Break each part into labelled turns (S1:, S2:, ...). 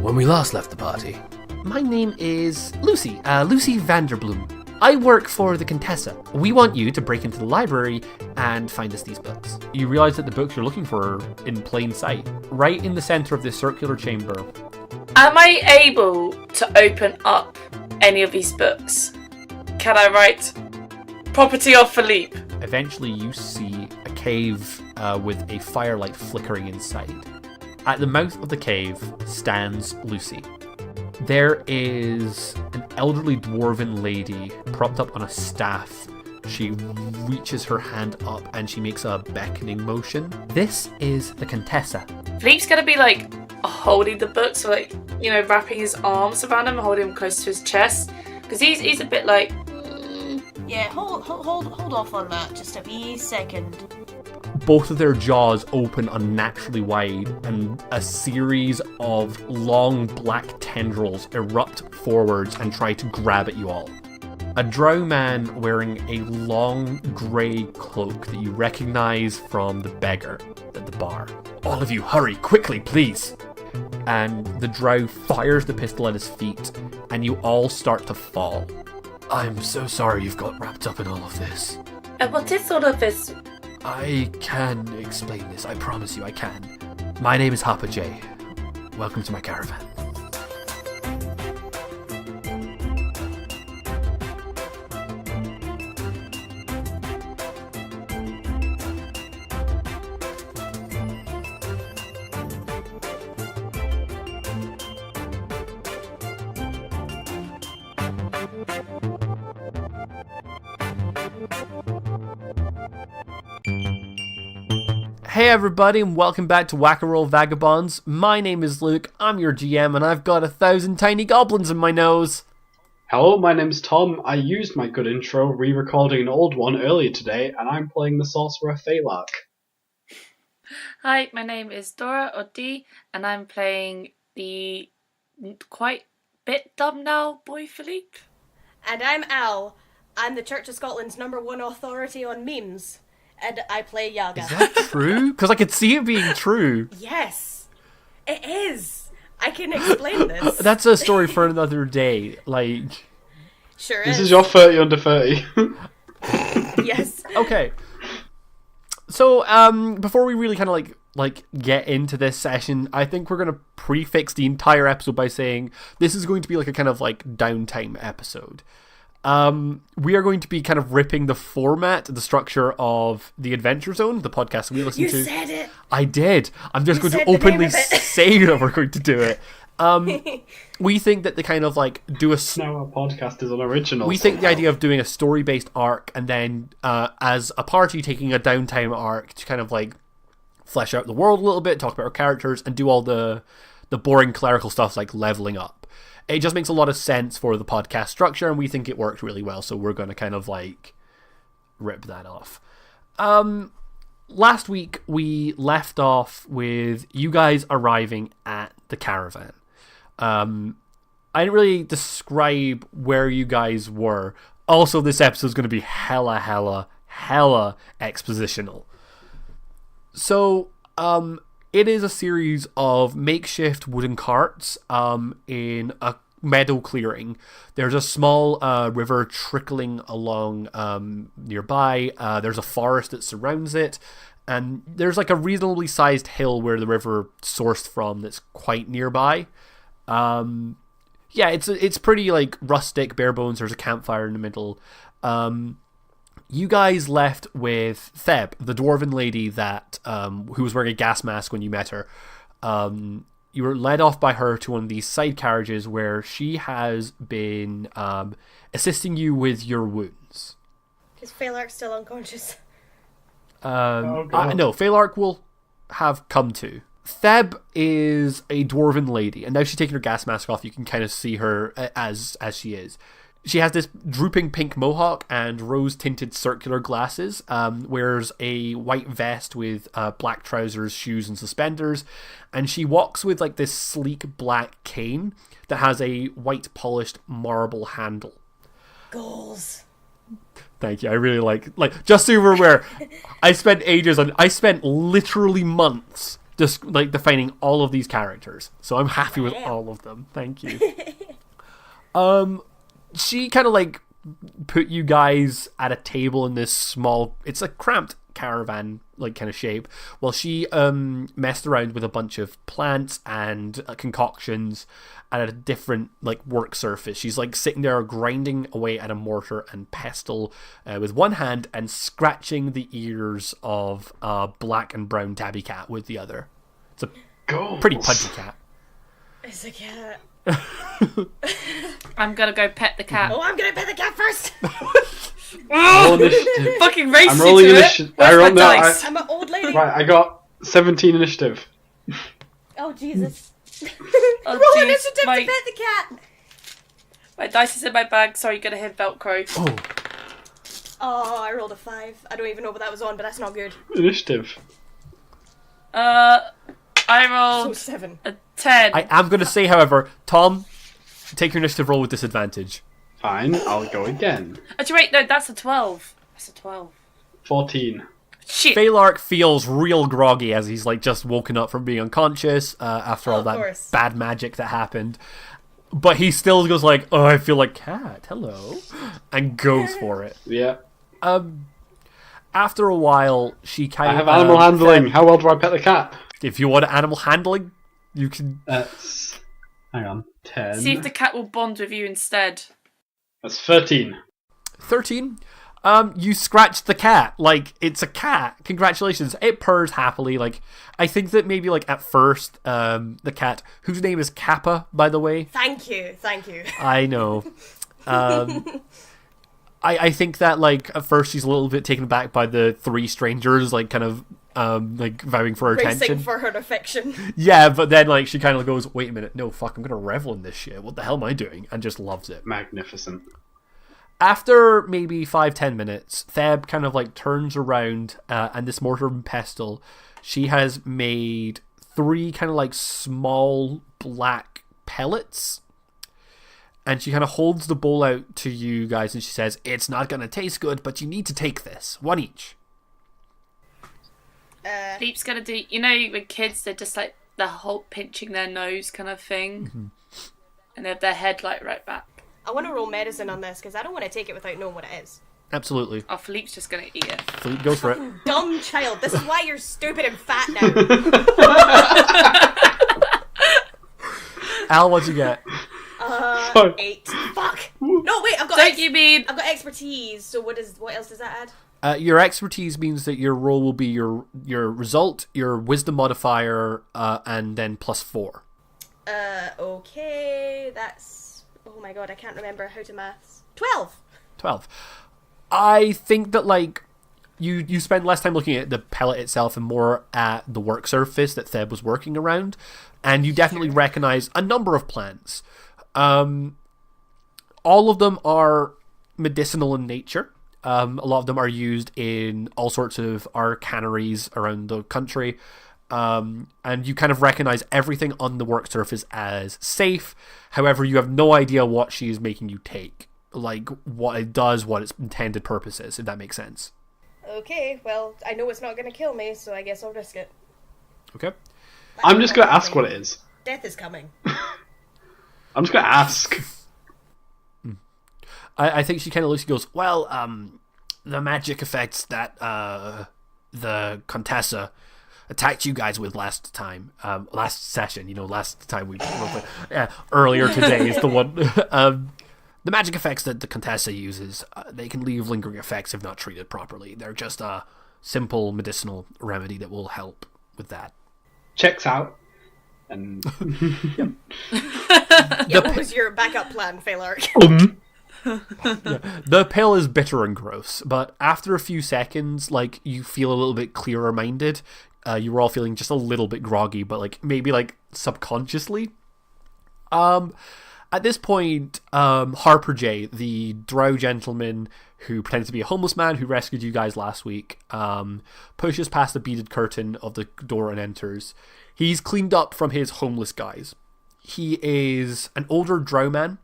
S1: when we last left the party.
S2: My name is Lucy, Lucy Vanderbloom. I work for the Contessa. We want you to break into the library and find us these books.
S3: You realise that the books you're looking for are in plain sight. Right in the centre of this circular chamber.
S4: Am I able to open up any of these books? Can I write Property of Philippe?
S3: Eventually you see a cave with a firelight flickering inside. At the mouth of the cave stands Lucy. There is an elderly dwarven lady propped up on a staff. She reaches her hand up and she makes a beckoning motion. This is the Contessa.
S4: Philippe's gonna be like holding the books, so like, you know, wrapping his arms around him, holding him close to his chest, because he's a bit like.
S5: Yeah, hold off on that just a wee second.
S3: Both of their jaws open unnaturally wide, and a series of long black tendrils erupt forwards and try to grab at you all. A drow man wearing a long grey cloak that you recognise from the beggar at the bar. All of you, hurry, quickly, please! And the drow fires the pistol at his feet, and you all start to fall.
S1: I'm so sorry you've got wrapped up in all of this.
S4: What is all of this?
S1: I can explain this, I promise you I can. My name is Harper J. Welcome to my caravan.
S2: Hey everybody, and welcome back to Whack and Roll Vagabonds. My name is Luke, I'm your GM, and I've got 1,000 tiny goblins in my nose.
S6: Hello, my name's Tom. I used my good intro, re-recording an old one earlier today, and I'm playing the Sorcerer Phalark.
S4: Hi, my name is Dora, or D, and I'm playing the quite bit dumb now boy Philippe.
S5: And I'm Al. I'm the Church of Scotland's #1 authority on memes. And I play Yaga.
S2: Is that true? Because I could see it being true.
S5: Yes, it is. I can explain this.
S2: That's a story for another day. Like,
S5: sure
S6: This is your 30 under 30.
S5: Yes.
S2: Okay. So, before we really kind of like get into this session, I think we're gonna prefix the entire episode by saying this is going to be like a kind of like downtime episode. We are going to be kind of ripping the format, the structure of the Adventure Zone, the podcast we listen to.
S5: You said it.
S2: I did. I'm just going to openly say that we're going to do it. We think that the kind of like do a.
S6: Now our podcast is unoriginal.
S2: We think the idea of doing a story-based arc and then as a party taking a downtime arc to kind of like flesh out the world a little bit, talk about our characters, and do all the boring clerical stuff like leveling up. It just makes a lot of sense for the podcast structure, and we think it worked really well, so we're going to kind of, like, rip that off. Last week, we left off with you guys arriving at the caravan. I didn't really describe where you guys were. Also, this episode's going to be hella expositional. So, it is a series of makeshift wooden carts in a meadow clearing. There's a small river trickling along nearby. There's a forest that surrounds it. And there's like a reasonably sized hill where the river sourced from that's quite nearby. Yeah, it's pretty like rustic, bare bones. There's a campfire in the middle. You guys left with Theb, the dwarven lady that who was wearing a gas mask when you met her. You were led off by her to one of these side carriages where she has been assisting you with your wounds.
S5: Is Phalark still unconscious?
S6: God.
S2: No, Phalark will have come to. Theb is a dwarven lady, and now she's taking her gas mask off. You can kind of see her as she is. She has this drooping pink mohawk and rose-tinted circular glasses, wears a white vest with black trousers, shoes, and suspenders, and she walks with like this sleek black cane that has a white polished marble handle.
S5: Goals.
S2: Thank you. I really like just so you were aware, I spent literally months just like defining all of these characters. So I'm happy with all of them. Thank you. She kind of like put you guys at a table in this small, it's a cramped caravan like kind of shape, while she messed around with a bunch of plants and concoctions at a different like work surface. She's like sitting there grinding away at a mortar and pestle with one hand and scratching the ears of a black and brown tabby cat with the other. It's a pretty pudgy cat.
S5: It's a cat.
S4: I'm gonna go pet the cat.
S5: Oh, I'm gonna pet the cat first.
S4: Fucking race
S6: I'm rolling
S4: to
S6: initiative.
S4: it. Where's my dice?
S5: I'm an old lady.
S6: Right, I got 17 initiative.
S5: Oh, Jesus.
S4: Oh,
S5: Roll
S4: jeez,
S5: initiative to
S4: my,
S5: pet the cat.
S4: my dice is in my bag. Sorry, you're gonna hit Velcro.
S5: Oh, I rolled a 5. I don't even know what that was on, but that's not good.
S6: Initiative.
S4: I
S5: So
S4: rolled
S5: 7.
S4: a 10.
S2: I am going to say, however, Tom, take your initiative roll with disadvantage.
S6: Fine, I'll go again.
S4: Actually, wait, no, that's a 12. That's a 12.
S6: 14.
S4: Shit.
S2: Phalark feels real groggy as he's like just woken up from being unconscious after all
S5: of
S2: that
S5: course.
S2: bad magic that happened. But he still goes like, "Oh, I feel like cat. Hello," and goes for it.
S6: Yeah.
S2: After a while, she kind
S6: I
S2: of
S6: have animal handling. How well do I pet the cat?
S2: If you want animal handling, you can.
S6: That's... Hang on. 10.
S4: See if the cat will bond with you instead.
S6: That's 13.
S2: 13. You scratched the cat. Like, it's a cat. Congratulations. It purrs happily. Like, I think that maybe, like, at first, the cat, whose name is Cappa, by the way.
S5: Thank you.
S2: I know. I think that, like, at first she's a little bit taken aback by the 3 strangers, like, kind of, like, vying for her
S5: Racing
S2: attention.
S5: for her affection.
S2: Yeah, but then, like, she kind of goes, wait a minute, no, fuck, I'm gonna revel in this shit. What the hell am I doing? And just loves it.
S6: Magnificent.
S2: After maybe 5-10 minutes, Theb kind of like turns around and this mortar and pestle, she has made 3 kind of like small black pellets. And she kind of holds the bowl out to you guys and she says, "It's not going to taste good, but you need to take this. 1 each."
S4: Leap's gonna do, you know, with kids, they're just like the whole pinching their nose kind of thing.
S2: Mm-hmm.
S4: And they have their head like right back.
S5: I want to roll medicine on this because I don't want to take it without knowing what it is.
S2: Absolutely.
S4: Oh, Philippe's just gonna eat it.
S2: Philippe goes for it.
S5: Dumb child. This is why you're stupid and fat now.
S2: Al, what'd you get?
S5: 8. Fuck. No, wait. I've got.
S4: Don't you mean?
S5: I've got expertise. So what else does that add?
S2: Your expertise means that your roll will be your result, your wisdom modifier, and then +4.
S5: Okay. That's. Oh my god, I can't remember how to maths. 12.
S2: 12. I think that, like, you spend less time looking at the pellet itself and more at the work surface that Theb was working around, and you definitely recognize a number of plants. All of them are medicinal in nature. A lot of them are used in all sorts of arcaneries around the country. And you kind of recognize everything on the work surface as safe. However, you have no idea what she is making you take. Like, what it does, what its intended purpose is, if that makes sense.
S5: Okay, well, I know it's not going to kill me, so I guess I'll risk it.
S2: Okay.
S6: I'm just going to ask what it is.
S5: Death is coming.
S6: I'm just going to ask.
S2: I think she kind of looks and goes, well, the magic effects that the Contessa attacked you guys with last session, last time we earlier today is the one. The magic effects that the Contessa uses, they can leave lingering effects if not treated properly. They're just a simple medicinal remedy that will help with that.
S6: Checks out. And
S5: Yeah, what was your backup plan, Phalark?
S2: The pill is bitter and gross, but after a few seconds, like, you feel a little bit clearer minded. You were all feeling just a little bit groggy, but like maybe like subconsciously. At this point, Harper J, the drow gentleman who pretends to be a homeless man who rescued you guys last week, pushes past the beaded curtain of the door and enters. He's cleaned up from his homeless guise. He is an older drow man.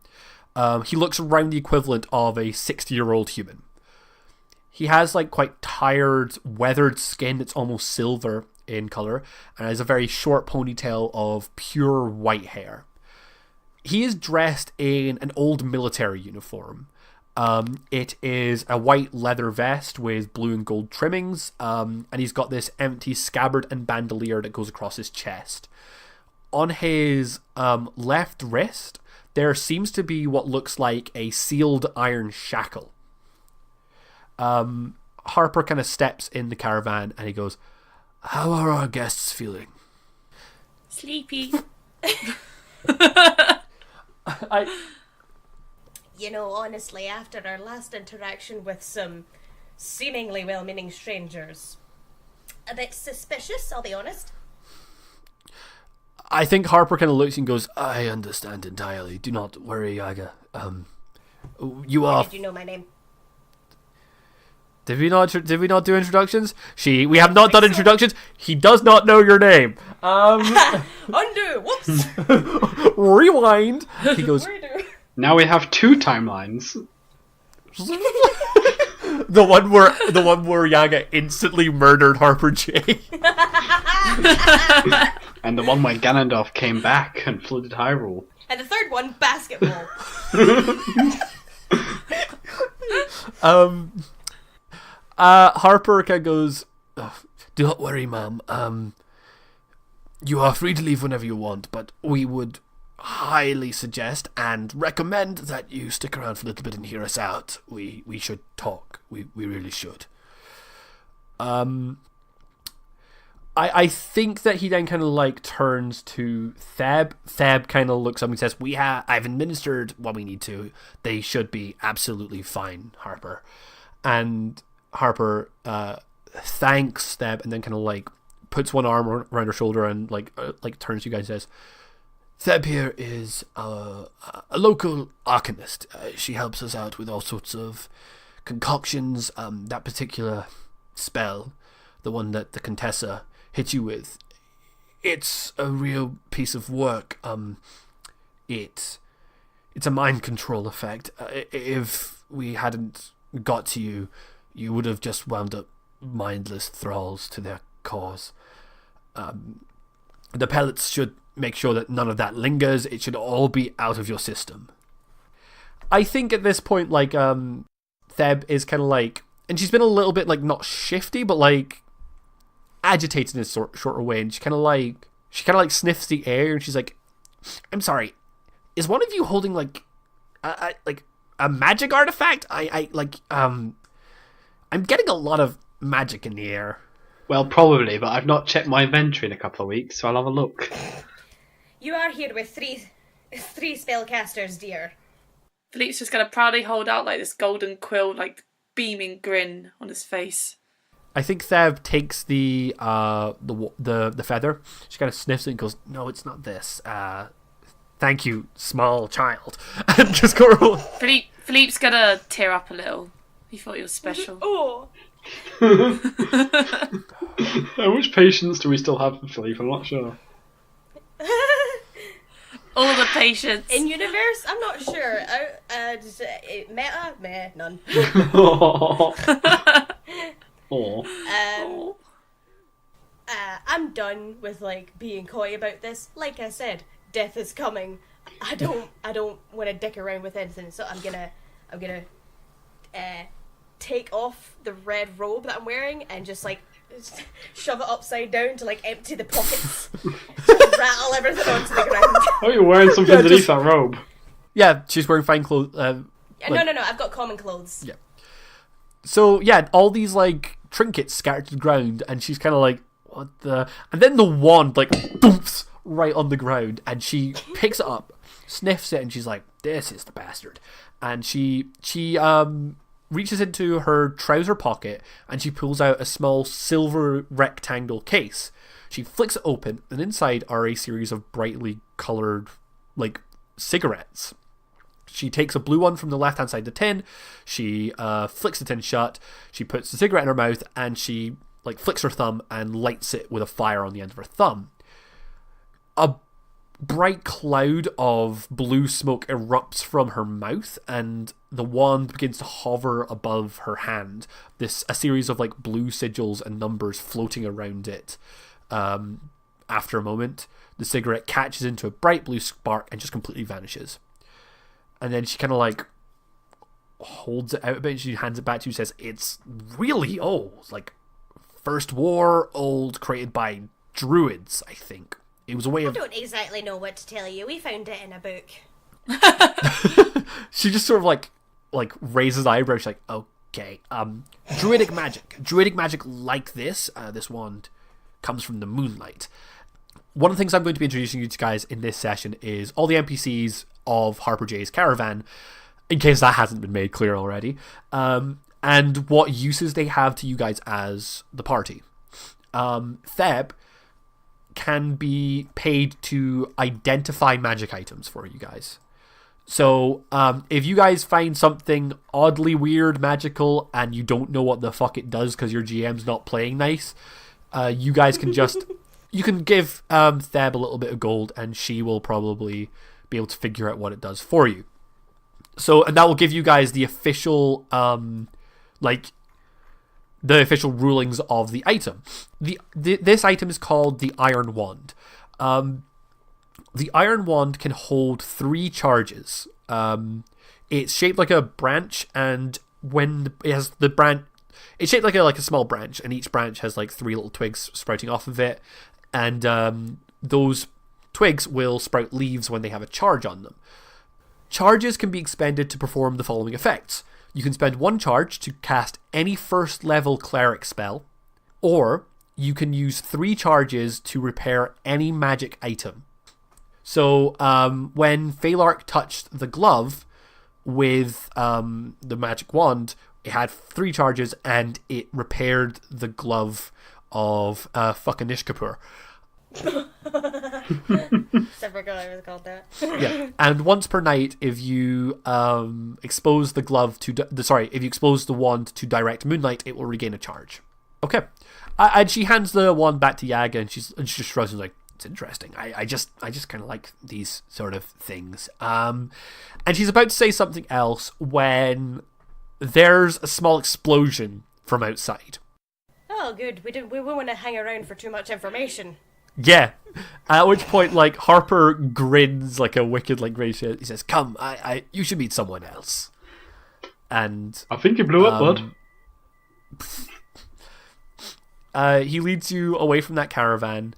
S2: He looks around the equivalent of a 60-year-old human. He has like quite tired, weathered skin that's almost silver, in color and has a very short ponytail of pure white hair. He is dressed in an old military uniform. It is a white leather vest with blue and gold trimmings, and he's got this empty scabbard and bandolier that goes across his chest. On his left wrist, there seems to be what looks like a sealed iron shackle. Harper kind of steps in the caravan and he goes, "How are our guests feeling?"
S4: Sleepy.
S5: You know, honestly, after our last interaction with some seemingly well-meaning strangers, a bit suspicious, I'll be honest.
S2: I think Harper kind of looks and goes, "I understand entirely. Do not worry, Aga. You are..."
S5: Did you know my name?
S2: Did we not do introductions? We have not done introductions. He does not know your name.
S5: Undo! Whoops!
S2: Rewind. He goes,
S5: Redo.
S6: Now we have 2 timelines.
S2: the one where Yaga instantly murdered Harper J.
S6: And the one where Ganondorf came back and flooded Hyrule.
S5: And the third one, basketball.
S2: Harper kind of goes, "Do not worry, ma'am. You are free to leave whenever you want, but we would highly suggest and recommend that you stick around for a little bit and hear us out. We should talk. We really should." I think that he then kind of like turns to Theb. Theb kind of looks up and says, "I've administered what we need to. They should be absolutely fine, Harper." And Harper thanks Theb and then kind of like puts one arm around her shoulder and like turns to you guys and says, "Theb here is a local alchemist. She helps us out with all sorts of concoctions. That particular spell, the one that the Contessa hit you with, it's a real piece of work. It's a mind control effect. If we hadn't got to you, you would have just wound up mindless thralls to their cause. The pellets should make sure that none of that lingers. It should all be out of your system." I think at this point, like, Theb is kind of like, and she's been a little bit like not shifty, but like agitated in a shorter way, and she kind of like sniffs the air, and she's like, "I'm sorry, is one of you holding like a magic artifact? I'm getting a lot of magic in the air."
S6: Well, probably, but I've not checked my inventory in a couple of weeks, so I'll have a look.
S5: You are here with three spellcasters, dear.
S4: Philippe's just gonna proudly hold out like this golden quill, like beaming grin on his face.
S2: I think Theb takes the feather. She kind of sniffs it and goes, "No, it's not this. Thank you, small child." And just go.
S4: Philippe's gonna tear up a little. He thought he was special.
S5: Oh.
S6: How much patience do we still have for Philippe? I'm not sure.
S4: All the patience.
S5: In universe, I'm not sure. Meta? Meh, none.
S6: Oh.
S5: I'm done with like being coy about this. Like I said, death is coming. I don't want to dick around with anything, so I'm gonna take off the red robe that I'm wearing and just like shove it upside down to like empty the pockets, just rattle everything onto the ground.
S6: Oh, you're wearing something underneath that robe.
S2: Yeah, she's wearing fine clothes.
S5: No, I've got common clothes.
S2: Yeah. So yeah, all these like trinkets scattered to the ground, and she's kind of like, "What the?" And then the wand like boomps right on the ground, and she picks it up, sniffs it, and she's like, "This is the bastard." And she reaches into her trouser pocket and she pulls out a small silver rectangle case. She flicks it open, and inside are a series of brightly coloured like cigarettes. She takes a blue one from the left-hand side of the tin, she flicks the tin shut, she puts the cigarette in her mouth, and she like flicks her thumb and lights it with a fire on the end of her thumb. A bright cloud of blue smoke erupts from her mouth, and the wand begins to hover above her hand. A series of like blue sigils and numbers floating around it. After a moment, the cigarette catches into a bright blue spark and just completely vanishes. And then she kind of like holds it out a bit and she hands it back to you and says, "It's really old. Like, First War old, created by druids, I think. It was a way
S5: I
S2: of..."
S5: don't exactly know what to tell you. We found it in a book.
S2: She just sort of like raises eyebrows. She's like, "Okay, druidic magic like this. This wand comes from the moonlight." One of the things I'm going to be introducing you to guys in this session is all the NPCs of Harper J's Caravan, in case that hasn't been made clear already, and what uses they have to you guys as the party. Theb can be paid to identify magic items for you guys. So, if you guys find something oddly weird, magical, and you don't know what the fuck it does because your GM's not playing nice, you guys can just... you can give Theb a little bit of gold, and she will probably be able to figure out what it does for you. So, and that will give you guys the official, the official rulings of the item. This item is called the Iron Wand. The Iron Wand can hold 3 charges. It's shaped like a branch, and when it has the branch, it's shaped like a small branch, and each branch has like 3 little twigs sprouting off of it, and those twigs will sprout leaves when they have a charge on them. Charges can be expended to perform the following effects. You can spend 1 charge to cast any first level cleric spell, or you can use 3 charges to repair any magic item. So when Phalark touched the glove with the magic wand, it had 3 charges and it repaired the glove of fucking Ishkapur.
S5: I forgot I was called that.
S2: Yeah, and once per night, if you expose the glove to if you expose the wand to direct moonlight, it will regain a charge. Okay, and she hands the wand back to Yaga, and she just shrugs and is like, "It's interesting. I just kind of like these sort of things." And she's about to say something else when there's a small explosion from outside.
S5: Oh, good. We won't want to hang around for too much information.
S2: Yeah. At which point, like, Harper grins like a wicked, like, gray shit. He says, "Come, you should meet someone else." And
S6: I think you blew up, bud.
S2: he leads you away from that caravan.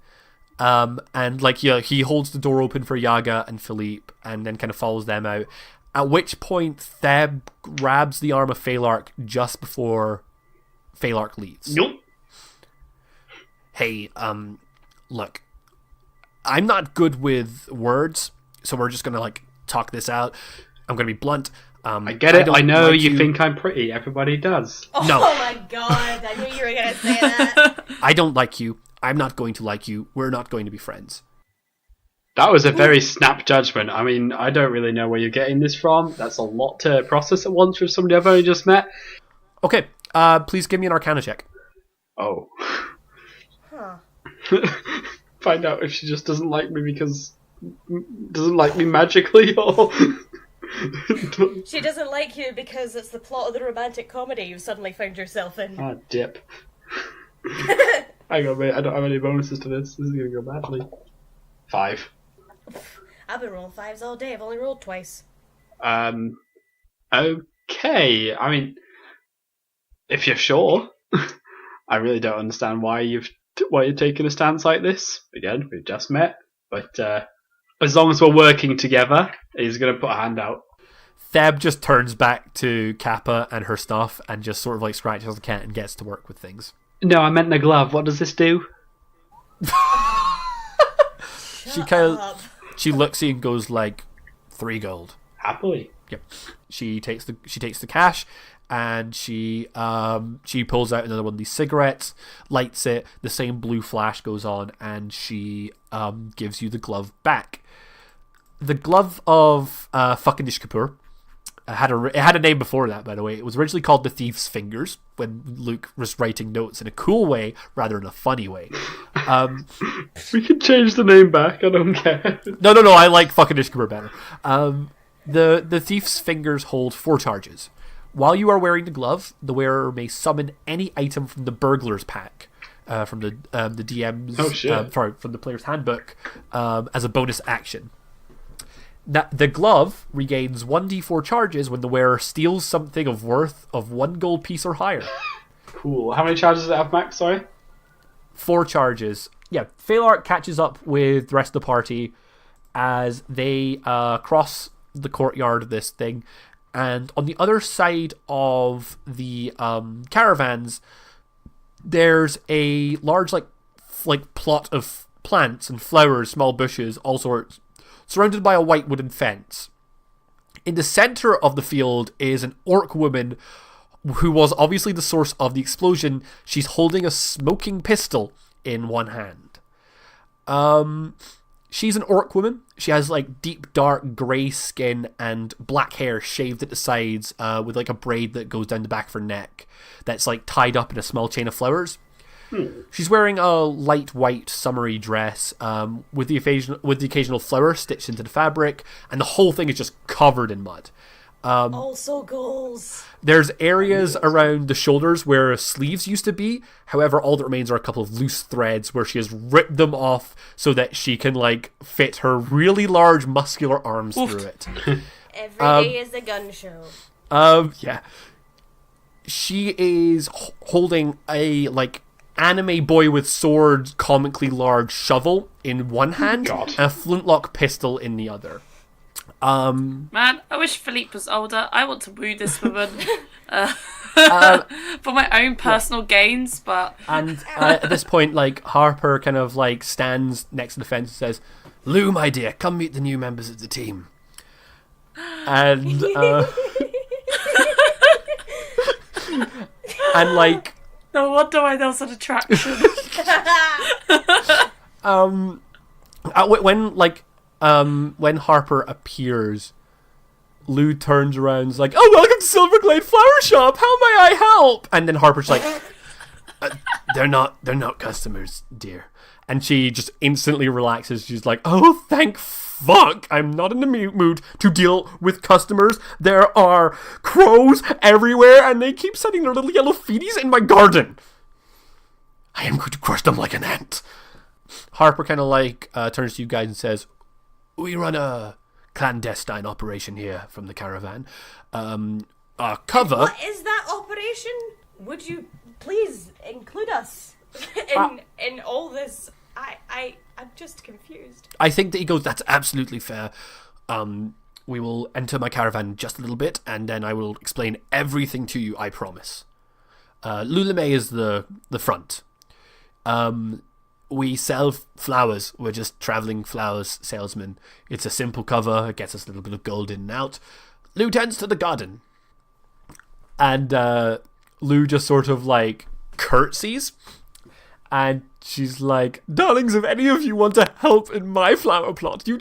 S2: And like, yeah, he holds the door open for Yaga and Philippe, and then kind of follows them out. At which point, Theb grabs the arm of Phalark just before Phalark leaves.
S6: Nope.
S2: "Hey, look, I'm not good with words, so we're just gonna like talk this out. I'm gonna be blunt.
S6: I get it. I know
S2: like
S6: you think I'm pretty. Everybody does.
S5: Oh,
S2: No.
S5: my god, I knew you were going to say that.
S2: I don't like you. I'm not going to like you. We're not going to be friends."
S6: That was a very snap judgment. I mean, I don't really know where you're getting this from. That's a lot to process at once with somebody I've only just met.
S2: Okay, please give me an Arcana check.
S6: Oh.
S5: Huh.
S6: Find out if she just doesn't like me because... doesn't like me magically, or...
S5: She doesn't like you because it's the plot of the romantic comedy you've suddenly found yourself in.
S6: Ah, dip. Hang on, mate. I don't have any bonuses to this. This is going to go badly. 5.
S5: I've been rolling 5s all day. I've only rolled twice.
S6: Okay. I mean, if you're sure, I really don't understand why you're taking a stance like this. Again, we've just met, but as long as we're working together, he's going to put a hand out.
S2: Theb just turns back to Cappa and her stuff and just sort of like scratches the cat and gets to work with things.
S6: No, I meant the glove. What does this do?
S2: She looks at you and goes like, 3 gold.
S6: Happily.
S2: Yep. She takes the cash, and she pulls out another one of these cigarettes, lights it, the same blue flash goes on, and she gives you the glove back. The glove of fucking Ishkapur it had a name before that, by the way. It was originally called the Thief's Fingers when Luke was writing notes in a cool way rather than a funny way.
S6: We can change the name back. I don't care.
S2: No. I like fucking Ishkapur better. The Thief's Fingers hold 4 charges. While you are wearing the glove, the wearer may summon any item from the burglar's pack. from the DM's
S6: Oh, shit.
S2: from the player's handbook as a bonus action. The glove regains 1d4 charges when the wearer steals something of worth of 1 gold piece or higher.
S6: Cool. How many charges does it have, Max? Sorry?
S2: 4 charges. Yeah, Phalark catches up with the rest of the party as they cross the courtyard of this thing, and on the other side of the caravans, there's a large like plot of plants and flowers, small bushes, all sorts, surrounded by a white wooden fence. In the center of the field is an orc woman who was obviously the source of the explosion. She's holding a smoking pistol in one hand. She's an orc woman. She has like deep dark grey skin and black hair shaved at the sides with like a braid that goes down the back of her neck that's like tied up in a small chain of flowers. She's wearing a light white summery dress with the occasional flower stitched into the fabric, and the whole thing is just covered in mud.
S5: Also goals.
S2: There's areas around the shoulders where sleeves used to be. However, all that remains are a couple of loose threads where she has ripped them off so that she can like fit her really large muscular arms through it.
S5: Every day is a gun show.
S2: Yeah. She is holding a like anime boy with sword comically large shovel in one hand
S6: God.
S2: and a flintlock pistol in the other.
S4: Man, I wish Philippe was older. I want to woo this woman for my own personal gains, but...
S2: And at this point, like, Harper kind of, like, stands next to the fence and says, "Lou, my dear, come meet the new members of the team." And, and, like...
S4: No wonder why there was an attraction.
S2: When Harper appears, Lou turns around and is like, "Oh, welcome to Silverglade Flower Shop. How may I help?" And then Harper's like, they're not customers, dear." And she just instantly relaxes. She's like, "Oh, thank fuck. I'm not in the mood to deal with customers. There are crows everywhere, and they keep sending their little yellow feeties in my garden. I am going to crush them like an ant." Harper kind of like turns to you guys and says, "We run a clandestine operation here from the Caravan. Our cover..."
S5: What is that operation? Would you please include us in all this? I'm just confused.
S2: I think that he goes, "That's absolutely fair. We will enter my caravan in just a little bit, and then I will explain everything to you, I promise. Lulame is the front. We sell flowers. We're just traveling flowers salesmen. It's a simple cover. It gets us a little bit of gold in and out. Lou tends to the garden." And Lou just sort of like curtsies. And she's like, "Darlings, if any of you want to help in my flower plot, you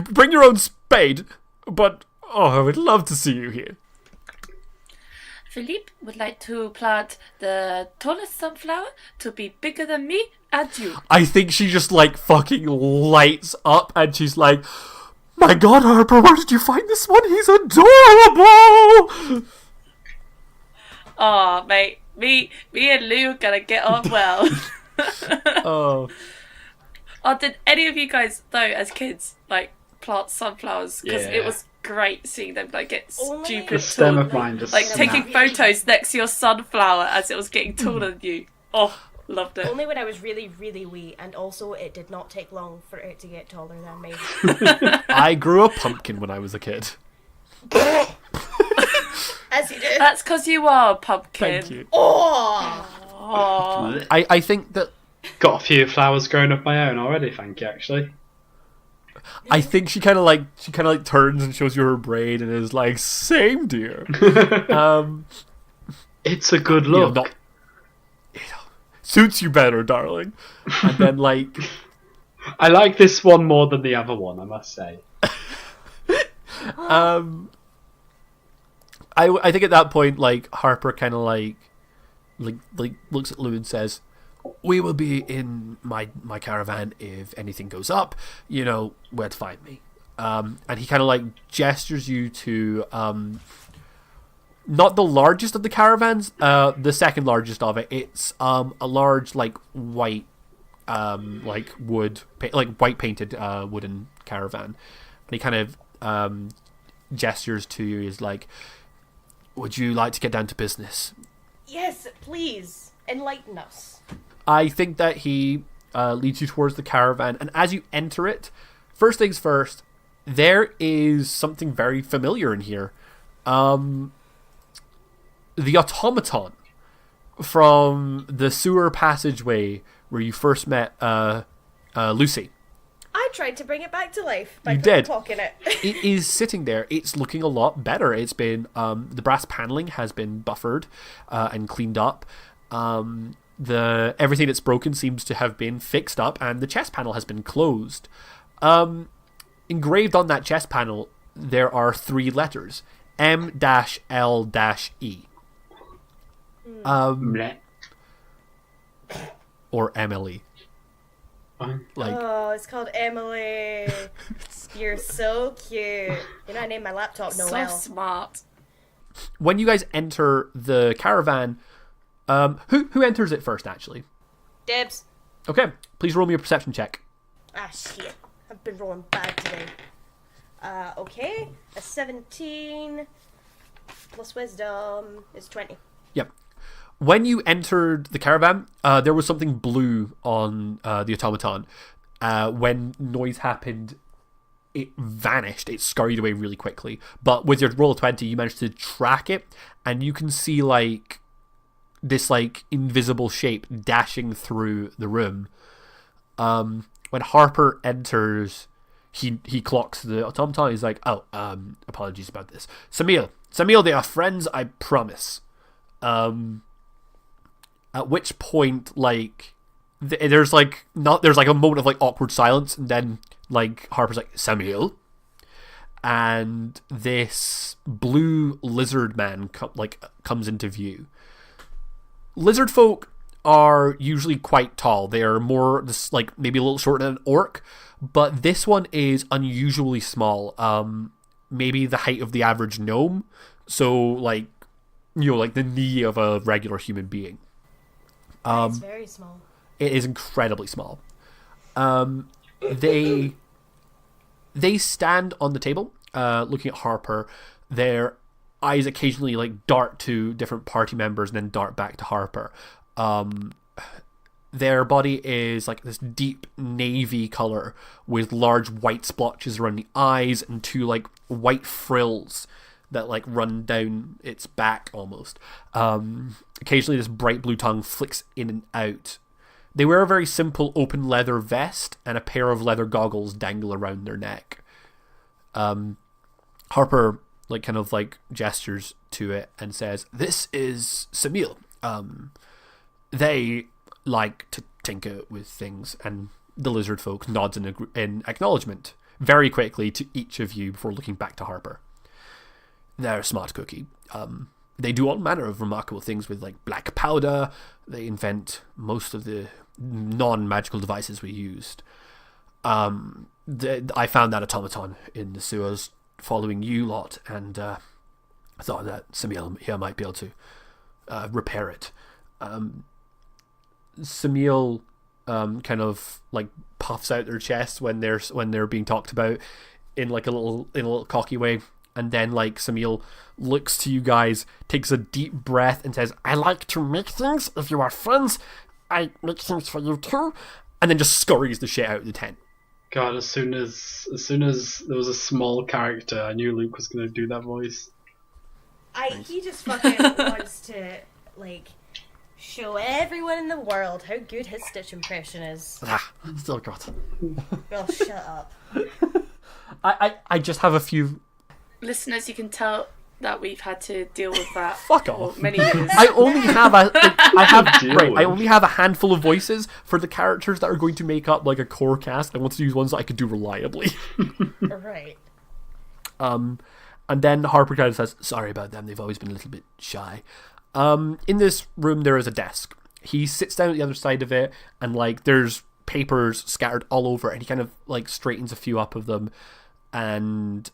S2: bring your own spade. But, I would love to see you here."
S4: Philippe would like to plant the tallest sunflower to be bigger than me and you.
S2: I think she just like fucking lights up and she's like, "My God, Harper, where did you find this one? He's adorable!"
S4: Oh, mate, me and Lou are gonna get on well.
S2: Oh.
S4: Oh, did any of you guys, though, as kids, like, plant sunflowers? Because
S6: Yeah.
S4: it was great seeing them, like, get
S5: Only
S4: stupid
S6: The stem
S4: tall.
S6: of mine just
S4: Like,
S6: snapped.
S4: taking photos next to your sunflower as it was getting taller than you. Oh, loved it.
S5: Only when I was really, really wee, and also it did not take long for it to get taller than me.
S2: I grew a pumpkin when I was a kid.
S5: As you did.
S4: That's because you are a pumpkin.
S2: Thank you.
S5: Oh!
S4: Oh.
S2: I think that
S6: Got a few flowers growing of my own already, thank you, actually.
S2: she kind of like turns and shows you her braid and is like, "Same, dear."
S6: It's a good
S2: You know,
S6: look.
S2: suits you better, darling. And then like
S6: I like this one more than the other one, I must say.
S2: I think at that point, like, Harper kind of like looks at Lou and says, "We will be in my caravan if anything goes up. You know where to find me." And he kind of like gestures you to not the largest of the caravans, the second largest of it. It's a large, like, white, like wood, like white painted wooden caravan. And he kind of gestures to you. He's like, "Would you like to get down to business?"
S5: Yes, please enlighten us.
S2: I think that he leads you towards the caravan, and as you enter it, first things first, there is something very familiar in here. The automaton from the sewer passageway where you first met Lucy.
S5: I tried to bring it back to life by
S2: You did.
S5: clocking it.
S2: It is sitting there. It's looking a lot better. It's been the brass paneling has been buffered and cleaned up. Everything that's broken seems to have been fixed up, and the chest panel has been closed. Engraved on that chest panel, there are 3 letters: M-L-E.
S6: Bleh.
S2: Or MLE. Like,
S5: Oh, it's called Emily. You're so cute. You know, I named my laptop Noel.
S4: So smart.
S2: when you guys enter the caravan, who enters it first, actually?
S5: Dibs.
S2: Okay, please roll me a perception check.
S5: Ah, shit. I've been rolling bad today. Okay. A 17 plus wisdom is 20.
S2: Yep. When you entered the caravan, there was something blue on the automaton. When noise happened, it vanished. It scurried away really quickly. But with your roll of 20, you managed to track it, and you can see like this like invisible shape dashing through the room. When Harper enters, he clocks the automaton. He's like, "Oh, apologies about this, Samil, they are friends, I promise." At which point, like, there's a moment of like awkward silence, and then like Harper's like, "Samuel," and this blue lizard man comes into view. Lizard folk are usually quite tall. They are more just like maybe a little shorter than an orc, but this one is unusually small. Maybe the height of the average gnome, so like, you know, like the knee of a regular human being.
S5: It's very small.
S2: It is incredibly small. They stand on the table, looking at Harper. Their eyes occasionally like dart to different party members and then dart back to Harper. Their body is like this deep navy color with large white splotches around the eyes and 2 like white frills that like run down its back almost. Occasionally this bright blue tongue flicks in and out. They wear a very simple open leather vest, and a pair of leather goggles dangle around their neck. Harper like kind of like gestures to it and says, "This is Samil. They like to tinker with things," and the lizard folk nods in acknowledgement very quickly to each of you before looking back to Harper. "They're a smart cookie. They do all manner of remarkable things with like black powder. They invent most of the non-magical devices we used. I found that automaton in the sewers following you lot, and I thought that Samil here might be able to repair it." Samil kind of like puffs out their chest when they're being talked about in a little cocky way, and then like Samil looks to you guys, takes a deep breath, and says, "I like to make things. If you are friends, I make things for you too," and then just scurries the shit out of the tent.
S6: God, as soon as there was a small character, I knew Luke was going to do that voice.
S5: He just fucking wants to like show everyone in the world how good his Stitch impression is.
S2: Still got.
S5: Well, shut up.
S2: I just have a few.
S4: Listeners, you can tell that we've had to deal with that
S2: Fuck
S4: for
S2: off.
S4: many years.
S2: I only have I
S6: with.
S2: only have a handful of voices for the characters that are going to make up like a core cast. I want to use ones that I could do reliably.
S5: Right.
S2: And then Harper kind of says, "Sorry about them. They've always been a little bit shy." In this room there is a desk. He sits down at the other side of it, and like there's papers scattered all over, and he kind of like straightens a few up of them, and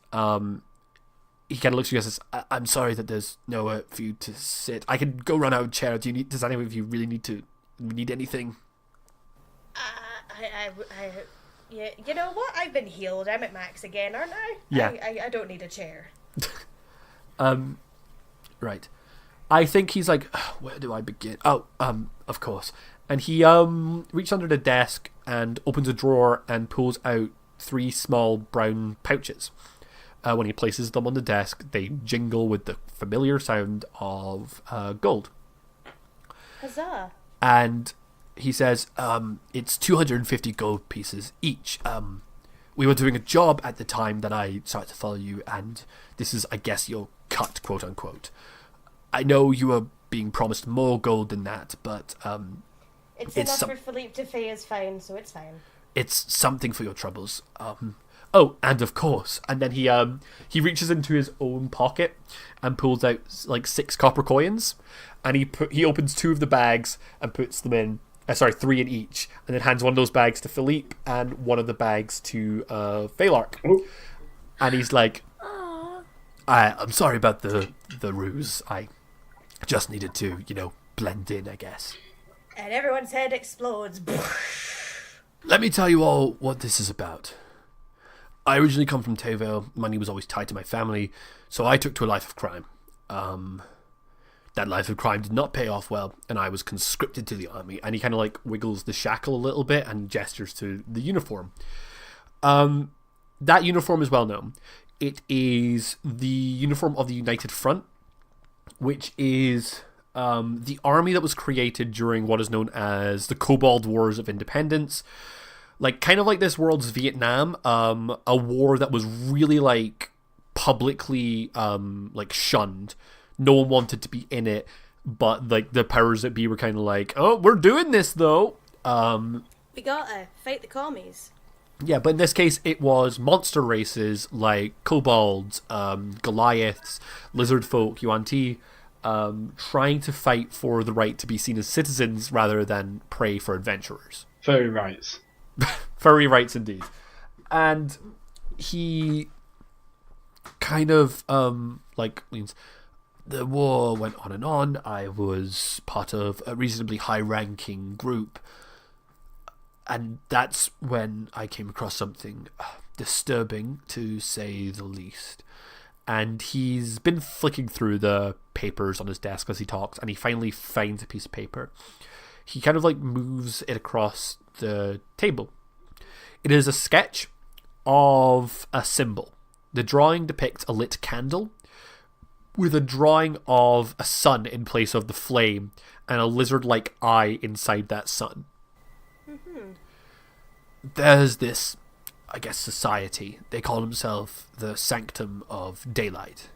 S2: he kind of looks at you and says, I'm sorry that there's nowhere for you to sit. I can go run out a chair. Does anyone of you really need anything?
S5: Yeah, you know what? I've been healed. I'm at max again, aren't I?
S2: Yeah.
S5: I don't need a chair.
S2: Right. I think he's like, where do I begin? Oh, of course. And he reaches under the desk and opens a drawer and pulls out 3 small brown pouches. When he places them on the desk, they jingle with the familiar sound of gold.
S5: Huzzah.
S2: And he says, it's 250 gold pieces each. We were doing a job at the time that I started to follow you, and this is, I guess, your cut, quote unquote. I know you were being promised more gold than that, but
S5: it's enough for Philippe to pay his fine, so it's fine.
S2: It's something for your troubles. Oh, and of course, and then he reaches into his own pocket and pulls out like 6 copper coins, and he opens 2 of the bags and puts them in. 3 in each, and then hands one of those bags to Philippe and one of the bags to Phalark.
S6: Oh.
S2: And he's like, I'm sorry about the ruse. I just needed to, blend in, I guess.
S5: And everyone's head explodes.
S2: Let me tell you all what this is about. I originally come from Tayvale. Money was always tied to my family, so I took to a life of crime. That life of crime did not pay off well, and I was conscripted to the army. And he kind of like wiggles the shackle a little bit and gestures to the uniform. That uniform is well known. It is the uniform of the United Front, which is the army that was created during what is known as the Cobalt Wars of Independence. Like, kind of like this world's Vietnam, a war that was really, like, publicly, like, shunned. No one wanted to be in it, but, like, the powers that be were kind of like, oh, we're doing this, though.
S5: We gotta fight the commies.
S2: Yeah, but in this case, it was monster races like kobolds, Goliaths, lizard folk, Yuan Ti, trying to fight for the right to be seen as citizens rather than prey for adventurers.
S6: Furry rights.
S2: Furry rights, indeed. And he kind of, means the war went on and on. I was part of a reasonably high-ranking group. And that's when I came across something disturbing, to say the least. And he's been flicking through the papers on his desk as he talks, and he finally finds a piece of paper. He kind of like moves it across the table. It is a sketch of a symbol. The drawing depicts a lit candle with a drawing of a sun in place of the flame and a lizard-like eye inside that sun. There's this, I guess, society. They call themselves the Sanctum of Daylight.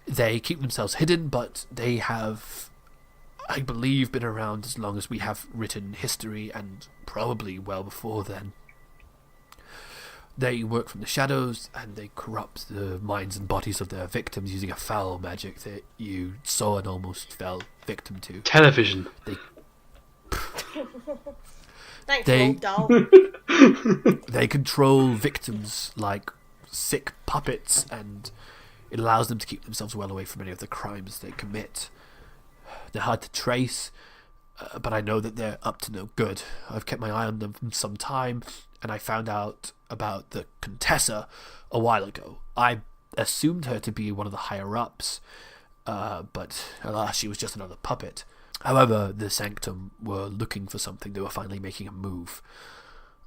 S2: They keep themselves hidden, but they have, I believe, been around as long as we have written history, and probably well before then. They work from the shadows, and they corrupt the minds and bodies of their victims using a foul magic that you saw and almost fell victim to.
S6: Television.
S5: Thanks, old doll.
S2: They control victims like sick puppets, and it allows them to keep themselves well away from any of the crimes they commit. They're hard to trace, but I know that they're up to no good. I've kept my eye on them for some time, and I found out about the Contessa a while ago. I assumed her to be one of the higher-ups, but alas, she was just another puppet. However, the Sanctum were looking for something. They were finally making a move,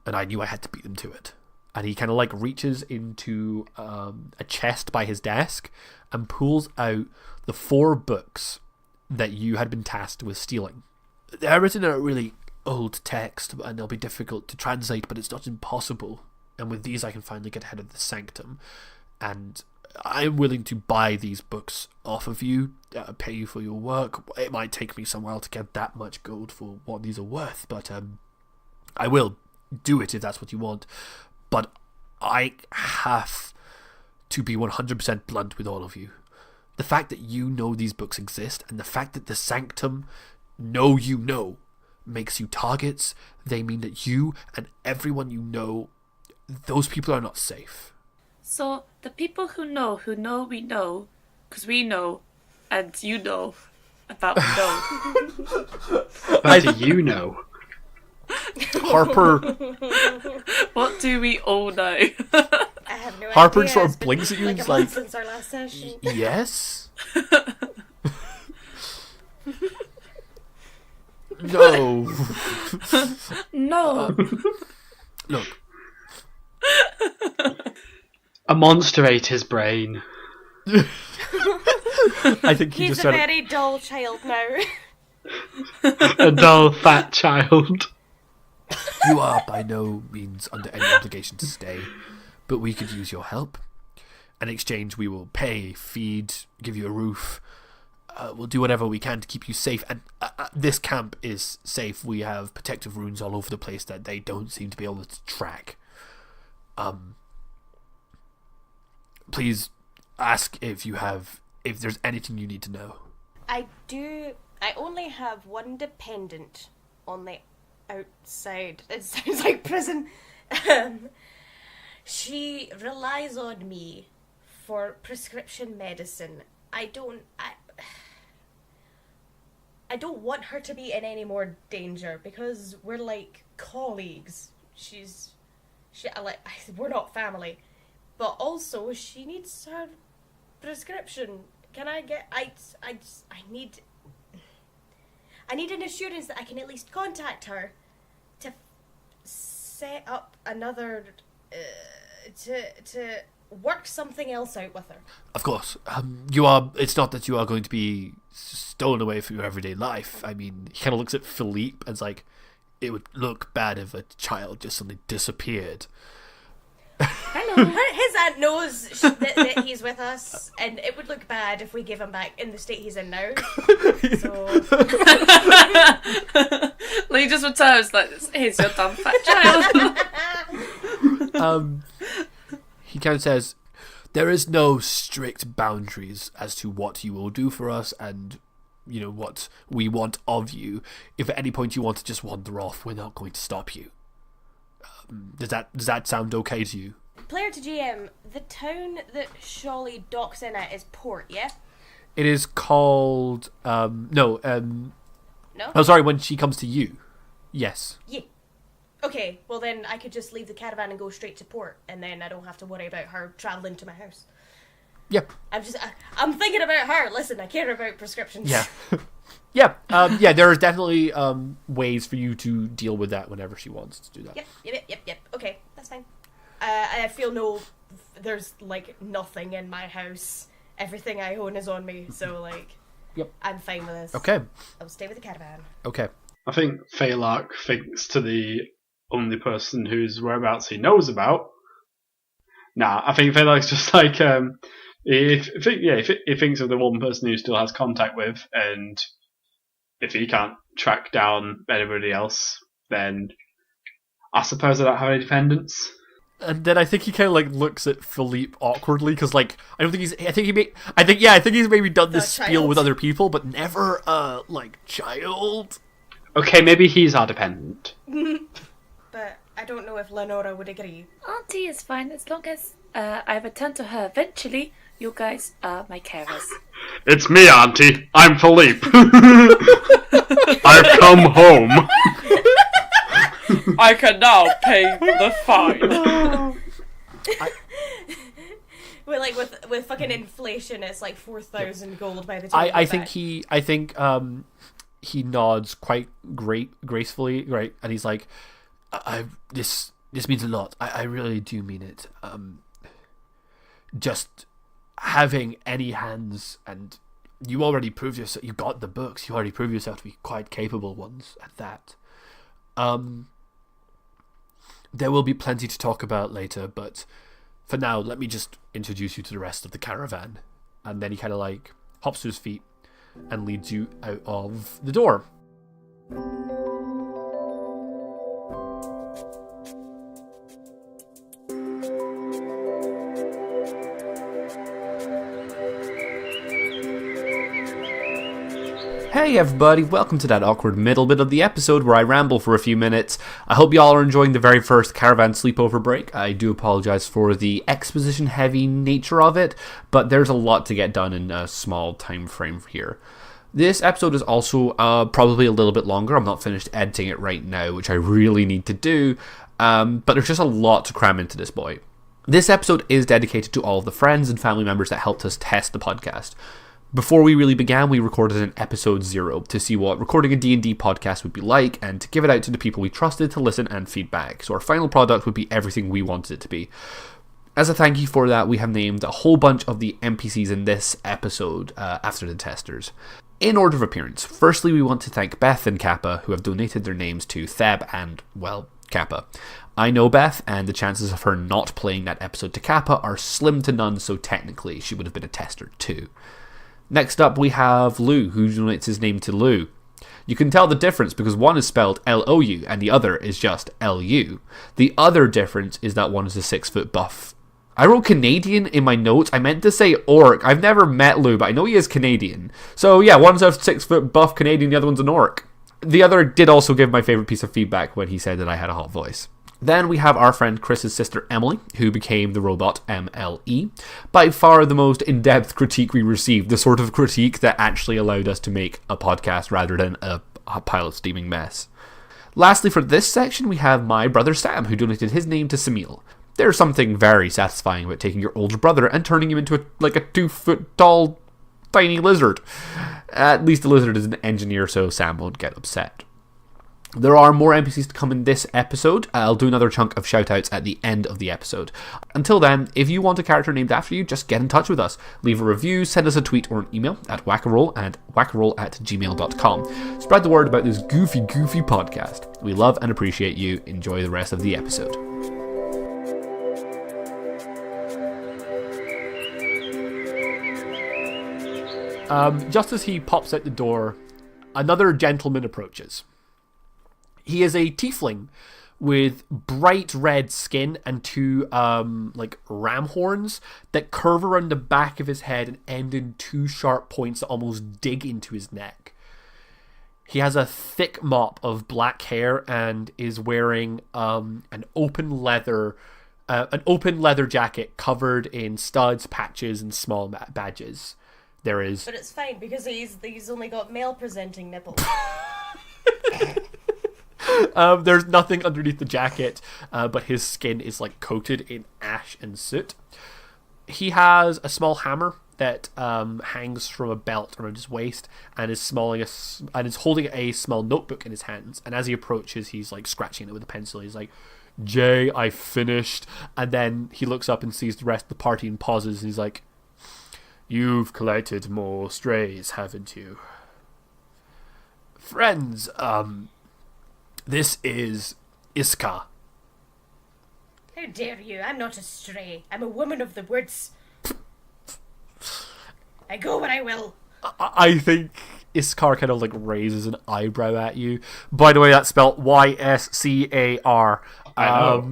S2: and I knew I had to beat them to it. And he kind of like reaches into a chest by his desk and pulls out the 4 books that you had been tasked with stealing. They're written in a really old text, and they'll be difficult to translate, but it's not impossible. And with these, I can finally get ahead of the Sanctum. And I'm willing to buy these books off of you, pay you for your work. It might take me some while to get that much gold for what these are worth, but I will do it if that's what you want. But I have to be 100% blunt with all of you. The fact that you know these books exist, and the fact that the Sanctum know you know, makes you targets. They mean that you and everyone you know, those people are not safe.
S4: So the people who know we know, because we know, and you know about know.
S6: How do you know?
S3: Harper
S4: What do we all know?
S5: I have no
S3: Harper
S5: idea.
S3: sort of
S5: It's been
S3: blinks at you
S5: like
S3: and
S5: a
S3: is
S5: month
S3: like,
S5: since our last session.
S3: yes? No.
S4: No.
S3: Look,
S6: A monster ate his brain.
S3: I think he
S5: He's
S3: just
S5: a
S3: said
S5: very dull child now.
S6: A dull, fat child.
S1: You are by no means under any obligation to stay, but we could use your help. In exchange, we will pay, feed, give you a roof. We'll do whatever we can to keep you safe. And this camp is safe. We have protective runes all over the place that they don't seem to be able to track. Please ask if there's anything you need to know.
S5: I only have one dependent on the outside. It sounds like prison. She relies on me for prescription medicine. I don't want her to be in any more danger because we're like colleagues. We're not family, but also she needs her prescription. Can I get? I need an assurance that I can at least contact her to set up another to work something else out with her.
S1: Of course, it's not that you are going to be stolen away from your everyday life. I mean,
S3: he kind of looks at Philippe and is like,
S1: it would look bad if a child just suddenly disappeared.
S5: Hello. His aunt knows that he's with us, and it would look bad if we give him back in the state he's in now. So
S4: Lee just returns like, here's your dumb fat child.
S1: He kind of says, there is no strict boundaries as to what you will do for us and, what we want of you. If at any point you want to just wander off, we're not going to stop you. Does that sound okay to you?
S5: player to GM, the town that Shawley docks in at is Port, yeah?
S3: it is called,
S5: No?
S3: oh, sorry, when she comes to you. Yes.
S5: Yeah. Okay, well then I could just leave the caravan and go straight to Port, and then I don't have to worry about her travelling to my house.
S3: Yep.
S5: I'm thinking about her. Listen, I care about prescriptions.
S3: Yeah. Yeah. Yeah, there are definitely ways for you to deal with that whenever she wants to do that.
S5: Yep. Okay, that's fine. I feel there's like nothing in my house. Everything I own is on me, so like,
S3: Yep.
S5: I'm fine with this.
S3: Okay.
S5: I'll stay with the caravan.
S3: Okay.
S6: I think Phalark thinks to the only person whose whereabouts he knows about. Nah, I think Phalark's just like, he thinks of the one person who still has contact with, and if he can't track down anybody else, then I suppose I don't have any dependents.
S3: And then I think he kind of like looks at Philippe awkwardly because like I don't think he's. I think he's maybe done this spiel with other people, but never like child.
S6: Okay, maybe he's our dependent.
S5: But I don't know if Lenora would agree.
S4: Auntie is fine as long as I return to her eventually. You guys are my carers.
S6: It's me, Auntie. I'm Philippe. I've come home.
S4: I can now pay the fine.
S5: with fucking inflation, it's like 4,000 gold by the time.
S3: I think he nods quite gracefully, right? And he's like,
S1: This means a lot. I really do mean it. Just having any hands, and you already proved yourself. You got the books. You already proved yourself to be quite capable ones at that. There will be plenty to talk about later, but for now, let me just introduce you to the rest of the caravan. And then he kind of like hops to his feet and leads you out of the door.
S3: Hey everybody, welcome to that awkward middle bit of the episode where I ramble for a few minutes. I hope y'all are enjoying the very first Caravan Sleepover break. I do apologize for the exposition heavy nature of it, but there's a lot to get done in a small time frame here. This episode is also probably a little bit longer. I'm not finished editing it right now, which I really need to do, but there's just a lot to cram into this boy. This episode is dedicated to all of the friends and family members that helped us test the podcast. Before we really began, we recorded an episode 0 to see what recording a D&D podcast would be like and to give it out to the people we trusted to listen and feedback. So our final product would be everything we wanted it to be. As a thank you for that, we have named a whole bunch of the NPCs in this episode after the testers. In order of appearance, firstly we want to thank Beth and Cappa, who have donated their names to Theb and, well, Cappa. I know Beth, and the chances of her not playing that episode to Cappa are slim to none, so technically she would have been a tester too. Next up we have Lou, who donates his name to Lou. You can tell the difference because one is spelled L-O-U and the other is just L-U. The other difference is that one is a 6-foot buff. I wrote Canadian in my notes. I meant to say orc. I've never met Lou, but I know he is Canadian. So yeah, one's a 6-foot buff Canadian, the other one's an orc. The other did also give my favourite piece of feedback when he said that I had a hot voice. Then we have our friend Chris's sister Emily, who became the robot MLE. By far the most in-depth critique we received, the sort of critique that actually allowed us to make a podcast rather than a pile of steaming mess. Lastly, for this section, we have my brother Sam, who donated his name to Samil. There's something very satisfying about taking your older brother and turning him into a 2-foot tall, tiny lizard. At least the lizard is an engineer, so Sam won't get upset. There are more NPCs to come in this episode. I'll do another chunk of shoutouts at the end of the episode. Until then, if you want a character named after you, just get in touch with us. Leave a review, send us a tweet or an email at wackaroll at wackaroll@gmail.com. Spread the word about this goofy podcast. We love and appreciate you. Enjoy the rest of the episode.
S2: Just as he pops out the door, another gentleman approaches. He is a tiefling with bright red skin and two ram horns that curve around the back of his head and end in two sharp points that almost dig into his neck. He has a thick mop of black hair and is wearing an open leather jacket covered in studs, patches, and small badges. But
S5: it's fine because he's only got male presenting nipples.
S2: There's nothing underneath the jacket, but his skin is coated in ash and soot. He has a small hammer that hangs from a belt around his waist and is holding a small notebook in his hands. And as he approaches, he's scratching it with a pencil. He's like, "Jay, I finished." And then he looks up and sees the rest of the party and pauses. And he's like, "You've collected more strays, haven't you? Friends, this is Iska."
S5: How dare you? I'm not a stray. I'm a woman of the woods. I go where I will.
S2: I think Iskar kind of raises an eyebrow at you. By the way, that's spelled Y-S-C-A-R. I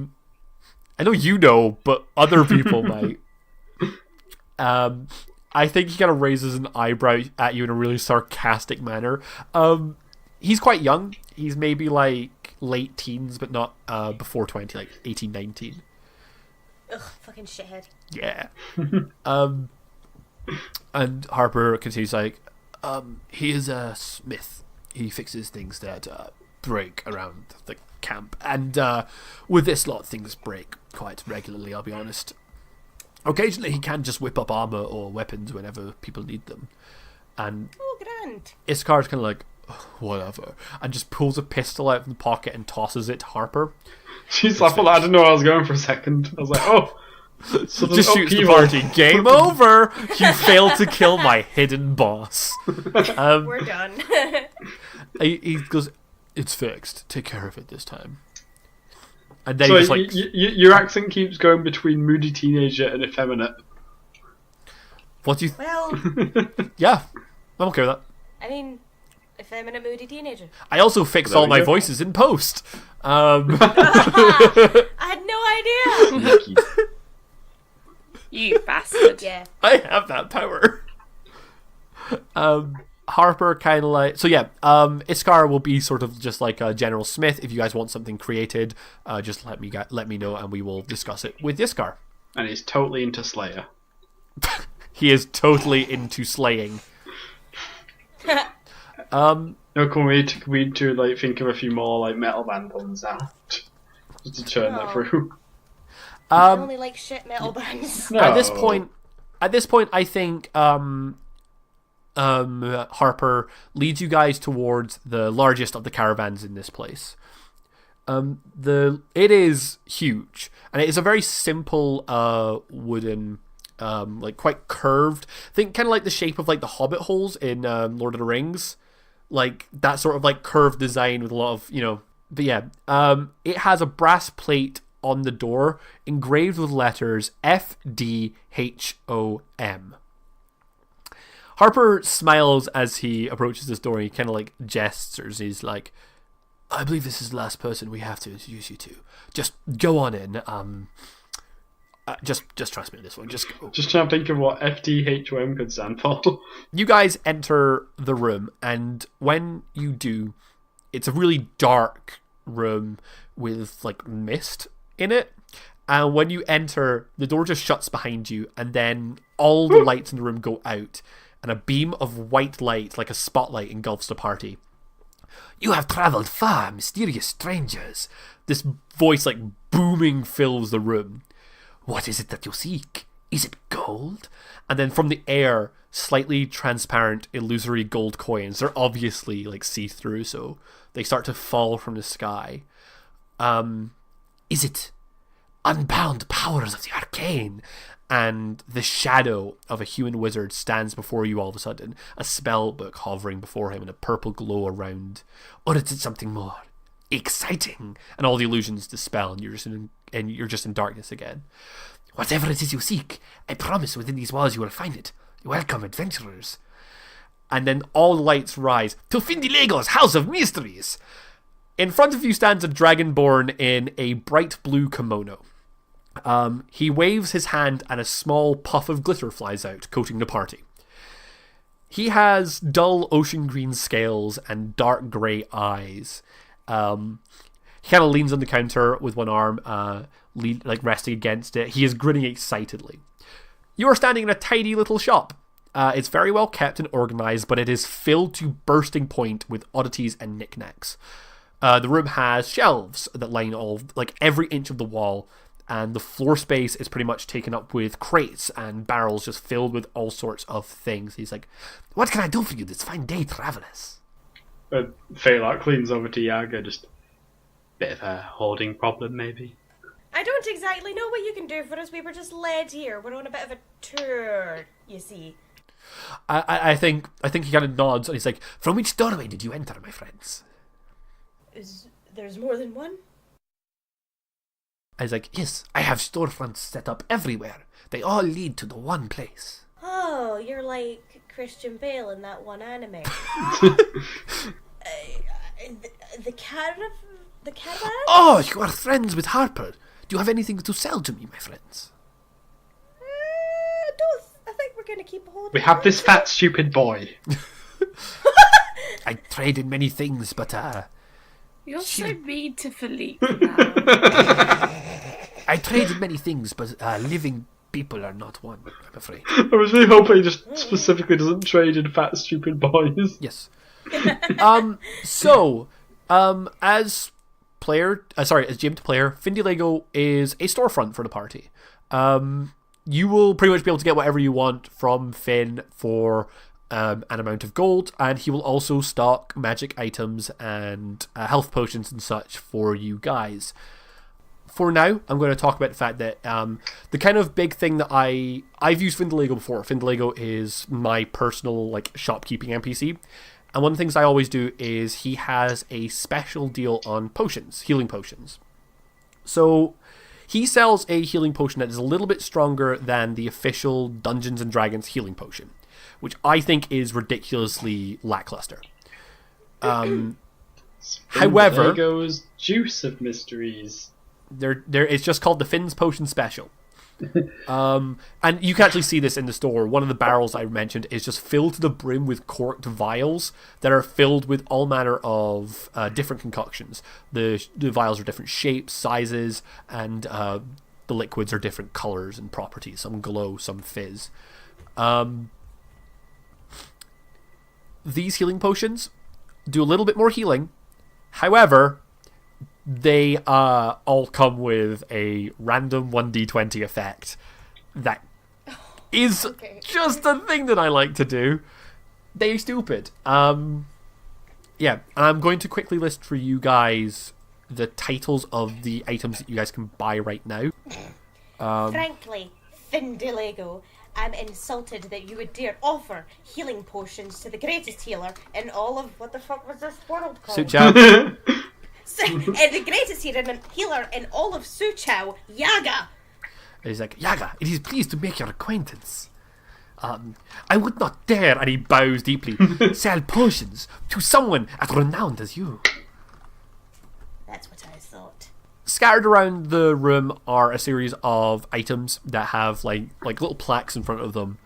S2: know you know, but other people might. I think he kind of raises an eyebrow at you in a really sarcastic manner. He's quite young. He's maybe late teens, but not before 20, 18, 19.
S5: Ugh, fucking shithead.
S2: Yeah. And Harper continues he is a smith. He fixes things that break around the camp. And with this lot, things break quite regularly, I'll be honest. Occasionally he can just whip up armor or weapons whenever people need them. And
S5: grand.
S2: Iskar's kind of whatever, and just pulls a pistol out from the pocket and tosses it to Harper.
S6: Jeez, I didn't know I was going for a second. I was like, oh. So
S2: just shoots the party. Game over! You failed to kill my hidden boss.
S5: We're done.
S2: He goes, "It's fixed. Take care of it this time." And then
S6: so your accent keeps going between moody teenager and effeminate.
S2: What do you...
S5: Well...
S2: Yeah, I'm okay with that.
S5: I mean... effeminate, moody teenager.
S2: I also fixed all my voices in post.
S5: I had no idea.
S4: You bastard.
S5: Yeah.
S2: I have that power. Harper kind of like... So yeah, Iskar will be sort of just like a General Smith. If you guys want something created, just let me know and we will discuss it with Iskar.
S6: And he's totally into Slayer.
S2: He is totally into slaying.
S6: No, can we like think of a few more like metal band ones now, just to churn that through.
S5: I only like shit metal bands.
S6: No.
S2: At this point, I think Harper leads you guys towards the largest of the caravans in this place. It is huge, and it is a very simple wooden, like quite curved. Think kind of like the shape of like the Hobbit holes in Lord of the Rings, like that sort of like curved design with a lot of But yeah, it has a brass plate on the door engraved with letters FDHOM. Harper smiles as he approaches this door. And he kind of like gestures. He's like, "I believe this is the last person we have to introduce you to. Just go on in. Just trust me on this one. Just go."
S6: Just trying to think of what FDHOM could stand for.
S2: You guys enter the room, and when you do, it's a really dark room with like mist in it. And when you enter, the door just shuts behind you, and then all the lights in the room go out, and a beam of white light, like a spotlight, engulfs the party. "You have travelled far, mysterious strangers." This voice, like booming, fills the room. "What is it that you seek? Is it gold?" And then from the air, slightly transparent, illusory gold coins. They're obviously like see-through, so they start to fall from the sky. "Is it unbound powers of the arcane?" And the shadow of a human wizard stands before you all of a sudden, a spell book hovering before him and a purple glow around. "Or is it something more exciting?" And all the illusions dispel, and you're just in darkness again. "Whatever it is you seek, I promise within these walls you will find it. Welcome, adventurers." And then all the lights rise. "To Findilego's House of Mysteries!" In front of you stands a dragonborn in a bright blue kimono. He waves his hand and a small puff of glitter flies out, coating the party. He has dull ocean green scales and dark grey eyes. He kind of leans on the counter with one arm, resting against it. He is grinning excitedly. You are standing in a tiny little shop. It's very well kept and organised, but it is filled to bursting point with oddities and knickknacks. The room has shelves that line every inch of the wall, and the floor space is pretty much taken up with crates and barrels just filled with all sorts of things. He's like, "What can I do for you this fine day, travellers?"
S6: Phelan leans over to Yaga, just bit of a hoarding problem, maybe.
S5: I don't exactly know what you can do for us. We were just led here. We're on a bit of a tour, you see.
S2: I think he kind of nods and he's like, "From which doorway did you enter, my friends?"
S5: There's more than one?
S2: I was like, "Yes, I have storefronts set up everywhere. They all lead to the one place."
S5: Oh, you're like Christian Bale in that one anime. The Caravan?
S2: "Oh, you are friends with Harper. Do you have anything to sell to me, my friends?"
S5: I think we're going to keep a hold of
S6: We have this fat, stupid boy.
S2: "I trade in many things, but
S4: You're so mean to Philippe now.
S2: I trade in many things, but living people are not one, I'm afraid."
S6: I was really hoping he just specifically doesn't trade in fat, stupid boys.
S2: Yes. As GM to player, Findilego is a storefront for the party. You will pretty much be able to get whatever you want from Finn for an amount of gold, and he will also stock magic items and health potions and such for you guys. For now, I'm going to talk about the fact that the kind of big thing that I've used Findilego before. Findilego is my personal shopkeeping NPC, and one of the things I always do is he has a special deal on potions, healing potions. So he sells a healing potion that is a little bit stronger than the official Dungeons and Dragons healing potion, which I think is ridiculously lackluster. However,
S6: Lego's Juice of Mysteries.
S2: it's just called the Finn's Potion Special. And you can actually see this in the store. One of the barrels I mentioned is just filled to the brim with corked vials that are filled with all manner of different concoctions. The vials are different shapes, sizes, and the liquids are different colors and properties. Some glow, some fizz. These healing potions do a little bit more healing. However, they all come with a random 1d20 effect that is just a thing that I like to do. They're stupid. Yeah, I'm going to quickly list for you guys the titles of the items that you guys can buy right now.
S5: Frankly, Findilego, I'm insulted that you would dare offer healing potions to the greatest healer in all of... What the fuck was this world called?
S2: Suchao.
S5: The greatest healer in all of Suchao, Yaga.
S2: He's like, Yaga, it is pleased to make your acquaintance. I would not dare, and he bows deeply, sell potions to someone as renowned as you.
S5: That's what I thought.
S2: Scattered around the room are a series of items that have like little plaques in front of them.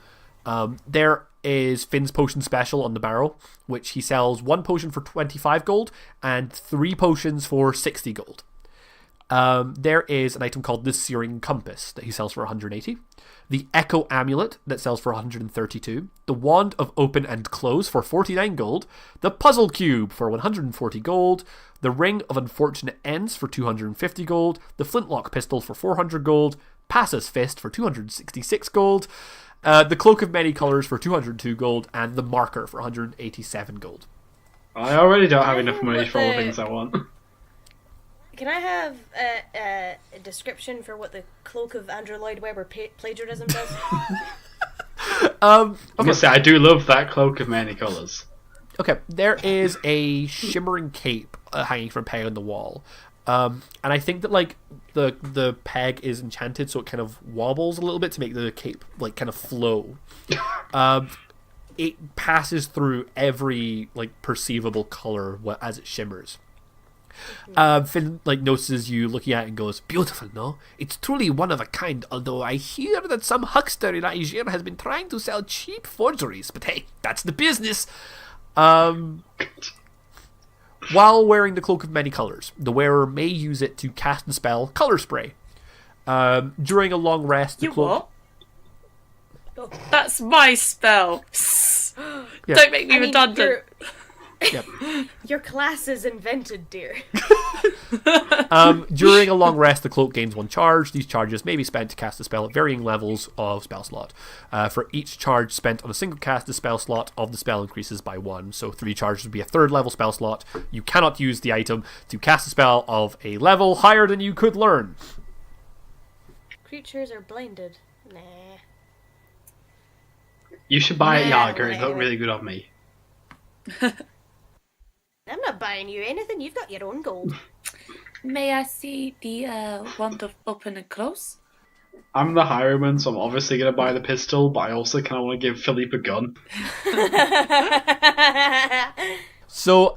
S2: There is Finn's potion special on the barrel, which he sells 1 potion for 25 gold and 3 potions for 60 gold. There is an item called the Searing Compass that he sells for 180. The Echo Amulet that sells for 132. The Wand of Open and Close for 49 gold. The Puzzle Cube for 140 gold. The Ring of Unfortunate Ends for 250 gold. The Flintlock Pistol for 400 gold. Passa's Fist for 266 gold. The Cloak of Many Colors for 202 gold. And the Marker for 187 gold.
S6: I already don't have enough money for all the things I want.
S5: Can I have a description for what the Cloak of Andrew Lloyd Webber plagiarism does?
S6: I'm gonna say, I do love that Cloak of Many Colours.
S2: Okay, there is a shimmering cape hanging from a peg on the wall. And I think that like the peg is enchanted, so it kind of wobbles a little bit to make the cape like kind of flow. It passes through every like perceivable color as it shimmers. Finn like notices you looking at it and goes, "Beautiful, no? It's truly one of a kind, although I hear that some huckster in Niger has been trying to sell cheap forgeries, but hey, that's the business." While wearing the Cloak of Many Colors, the wearer may use it to cast the spell Color Spray. During a long rest, the
S4: what? That's my spell.
S2: Yeah.
S4: Don't make me redundant.
S2: Yep.
S5: Your class is invented, dear.
S2: During a long rest, the cloak gains 1 charge. These charges may be spent to cast a spell at varying levels of spell slot. For each charge spent on a single cast, the spell slot of the spell increases by 1. So 3 charges would be a 3rd level spell slot. You cannot use the item to cast a spell of a level higher than you could learn.
S5: Creatures are blinded. Nah.
S6: You should buy it,
S5: Nah,
S6: Yager. It looked really good on me.
S5: I'm not buying you anything. You've got your own gold.
S4: May I see the wand of open and close?
S6: I'm the highwayman, so I'm obviously going to buy the pistol, but I also kind of want to give Philippe a gun.
S2: So,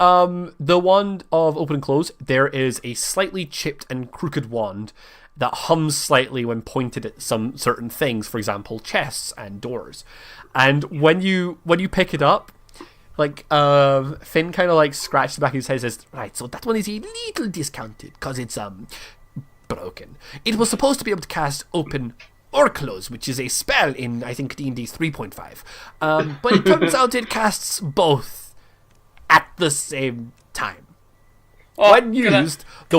S2: the wand of open and close, there is a slightly chipped and crooked wand that hums slightly when pointed at some certain things, for example, chests and doors. And when you pick it up, like, Finn kind of like scratched the back of his head and says, "Right, so that one is a little discounted, because it's, broken. It was supposed to be able to cast open or close, which is a spell in, I think, D&D 3.5. But it turns out it casts both at the same time. When used, the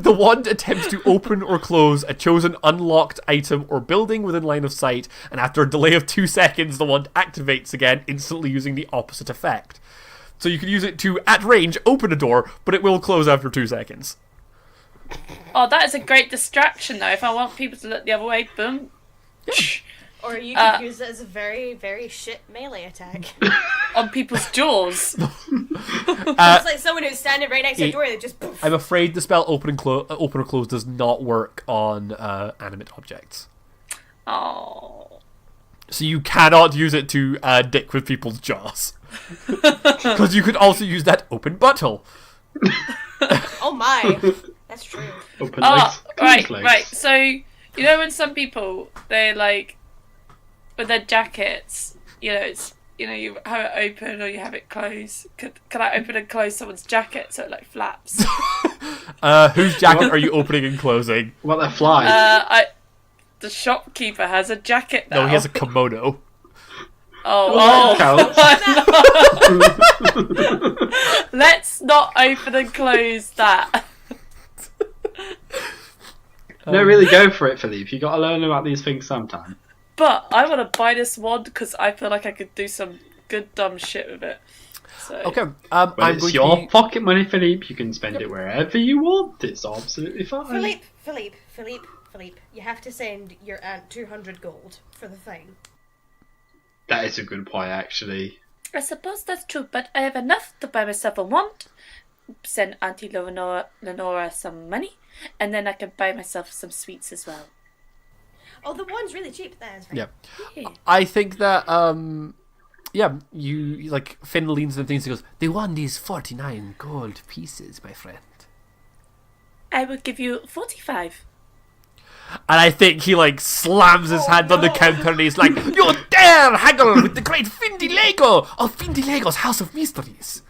S2: wand attempts to open or close a chosen unlocked item or building within line of sight, and after a delay of 2 seconds, the wand activates again, instantly using the opposite effect. So you can use it to, at range, open a door, but it will close after 2 seconds.
S4: Oh, that is a great distraction, though. If I want people to look the other way, boom.
S5: Or you could use it as a very, very shit melee attack.
S4: On people's jaws.
S5: It's like someone who's standing right next to the door, they just poof.
S2: I'm afraid the spell open or close does not work on animate objects.
S4: Oh.
S2: So you cannot use it to dick with people's jaws. Because you could also use that open butthole.
S5: Oh my. That's true.
S6: Open legs.
S4: Right.
S6: Legs.
S4: So You know when some people, they like, with their jackets, you know, it's, you know, you have it open or you have it closed. Can I open and close someone's jacket so it like flaps?
S3: Whose jacket are you opening and closing?
S6: Well, they're flies.
S4: The shopkeeper has a jacket now.
S3: No, he has a kimono.
S6: That counts.
S4: Let's not open and close that.
S6: No, really go for it, Philippe. You got to learn about these things sometime.
S4: But I want to buy this wand because I feel like I could do some good dumb shit with it. So.
S3: Okay,
S6: Well,
S3: I'm
S6: it's
S3: going
S6: your
S3: to...
S6: pocket money, Philippe. You can spend it wherever you want. It's absolutely fine.
S5: Philippe, you have to send your aunt 200 gold for the thing.
S6: That is a good point, actually.
S4: I suppose that's true, but I have enough to buy myself a wand, send Auntie Lenora some money, and then I can buy myself some sweets as well.
S5: Oh, the wand's really cheap. That is right.
S3: Yeah. I think that, you, like, Finn leans and things and goes, the wand is 49 gold pieces, my friend.
S4: I will give you 45.
S3: And I think he, like, slams his hand on the counter and he's like, you dare haggle with the great Findy Lego of Findy Lego's House of Mysteries.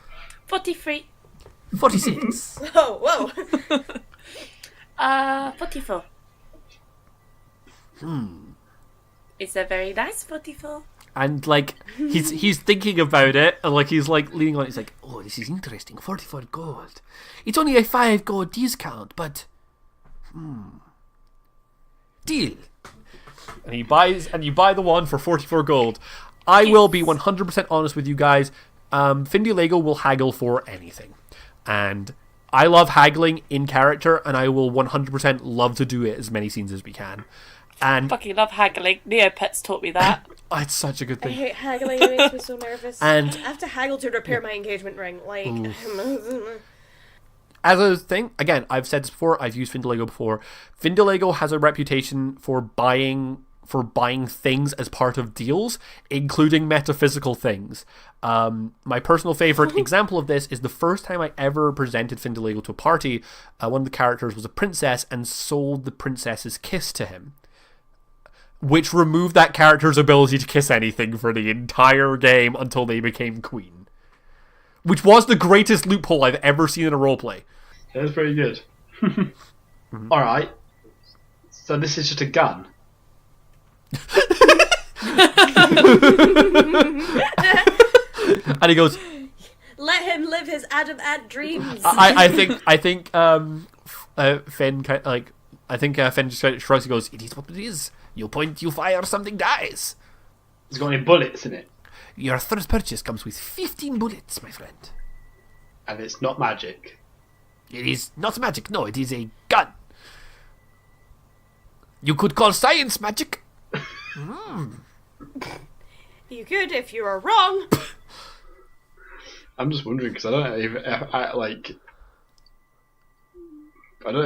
S4: 43.
S3: 46.
S5: Oh, whoa.
S4: 44. It's a very nice 44.
S3: And, like, he's thinking about it, and, like, he's, like, leaning on it. He's like, oh, this is interesting. 44 gold. It's only a 5 gold discount, but... Deal. And you buy the one for 44 gold. I will be 100% honest with you guys. Findy Lego will haggle for anything. And I love haggling in character, and I will 100% love to do it as many scenes as we can. And
S4: fucking love haggling. Neopets taught me that.
S3: Oh, it's such a good
S5: I
S3: thing.
S5: hate haggling. It makes me so nervous.
S3: And
S5: I have to haggle to repair my engagement ring. Like,
S3: as a thing, again, I've said this before, I've used Findalego before. Findalego has a reputation for buying things as part of deals, including metaphysical things. My personal favorite example of this is the first time I ever presented Findalego to a party. One of the characters was a princess and sold the princess's kiss to him, which removed that character's ability to kiss anything for the entire game until they became queen. Which was the greatest loophole I've ever seen in a roleplay.
S6: That was pretty good. Alright. So this is just a gun.
S3: And he goes,
S5: let him live his Adam Ant dreams.
S3: I think Finn Finn just kind of shrugs and goes, it is what it is. You point, you fire, something dies.
S6: It's got any bullets in it.
S3: Your first purchase comes with 15 bullets, my friend.
S6: And it's not magic.
S3: It is not magic, no, it is a gun. You could call science magic.
S5: You could if you were wrong.
S6: I'm just wondering because I don't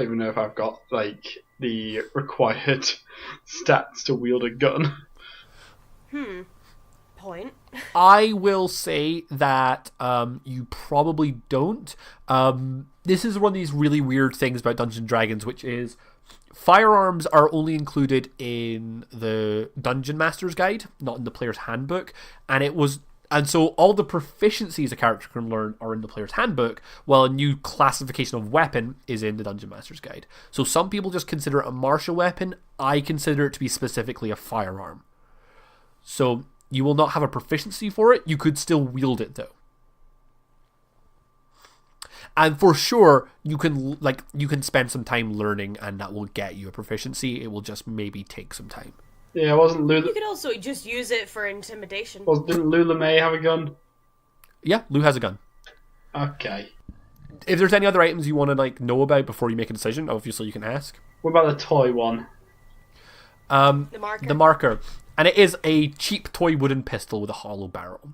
S6: even know if I've got like the required stats to wield a gun.
S5: Point.
S3: I will say that you probably don't. This is one of these really weird things about Dungeons & Dragons, which is firearms are only included in the Dungeon Master's Guide, not in the player's handbook, and so all the proficiencies a character can learn are in the player's handbook, while a new classification of weapon is in the Dungeon Master's Guide. So some people just consider it a martial weapon. I consider it to be specifically a firearm. So you will not have a proficiency for it. You could still wield it, though. And for sure, you can spend some time learning, and that will get you a proficiency. It will just maybe take some time.
S6: Yeah, wasn't Lula...
S5: You could also just use it for intimidation.
S6: Didn't Lula May have a gun?
S3: Yeah, Lou has a gun.
S6: Okay.
S3: If there's any other items you want to know about before you make a decision, obviously you can ask.
S6: What about the toy one?
S5: The
S3: marker. And it is a cheap toy wooden pistol with a hollow barrel.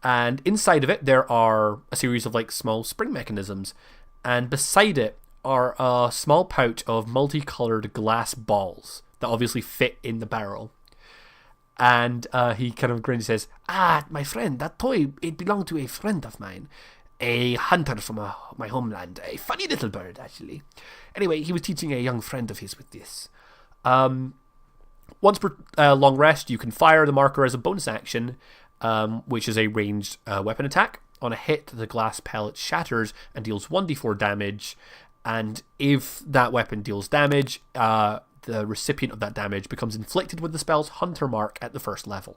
S3: And inside of it, there are a series of small spring mechanisms. And beside it are a small pouch of multicolored glass balls that obviously fit in the barrel. And he kind of grins and says, my friend, that toy, it belonged to a friend of mine. A hunter from my homeland. A funny little bird, actually. Anyway, he was teaching a young friend of his with this.
S2: Once per long rest, you can fire the marker as a bonus action, which is a ranged weapon attack. On a hit, the glass pellet shatters and deals 1d4 damage. And if that weapon deals damage, the recipient of that damage becomes inflicted with the spell's Hunter Mark at the first level.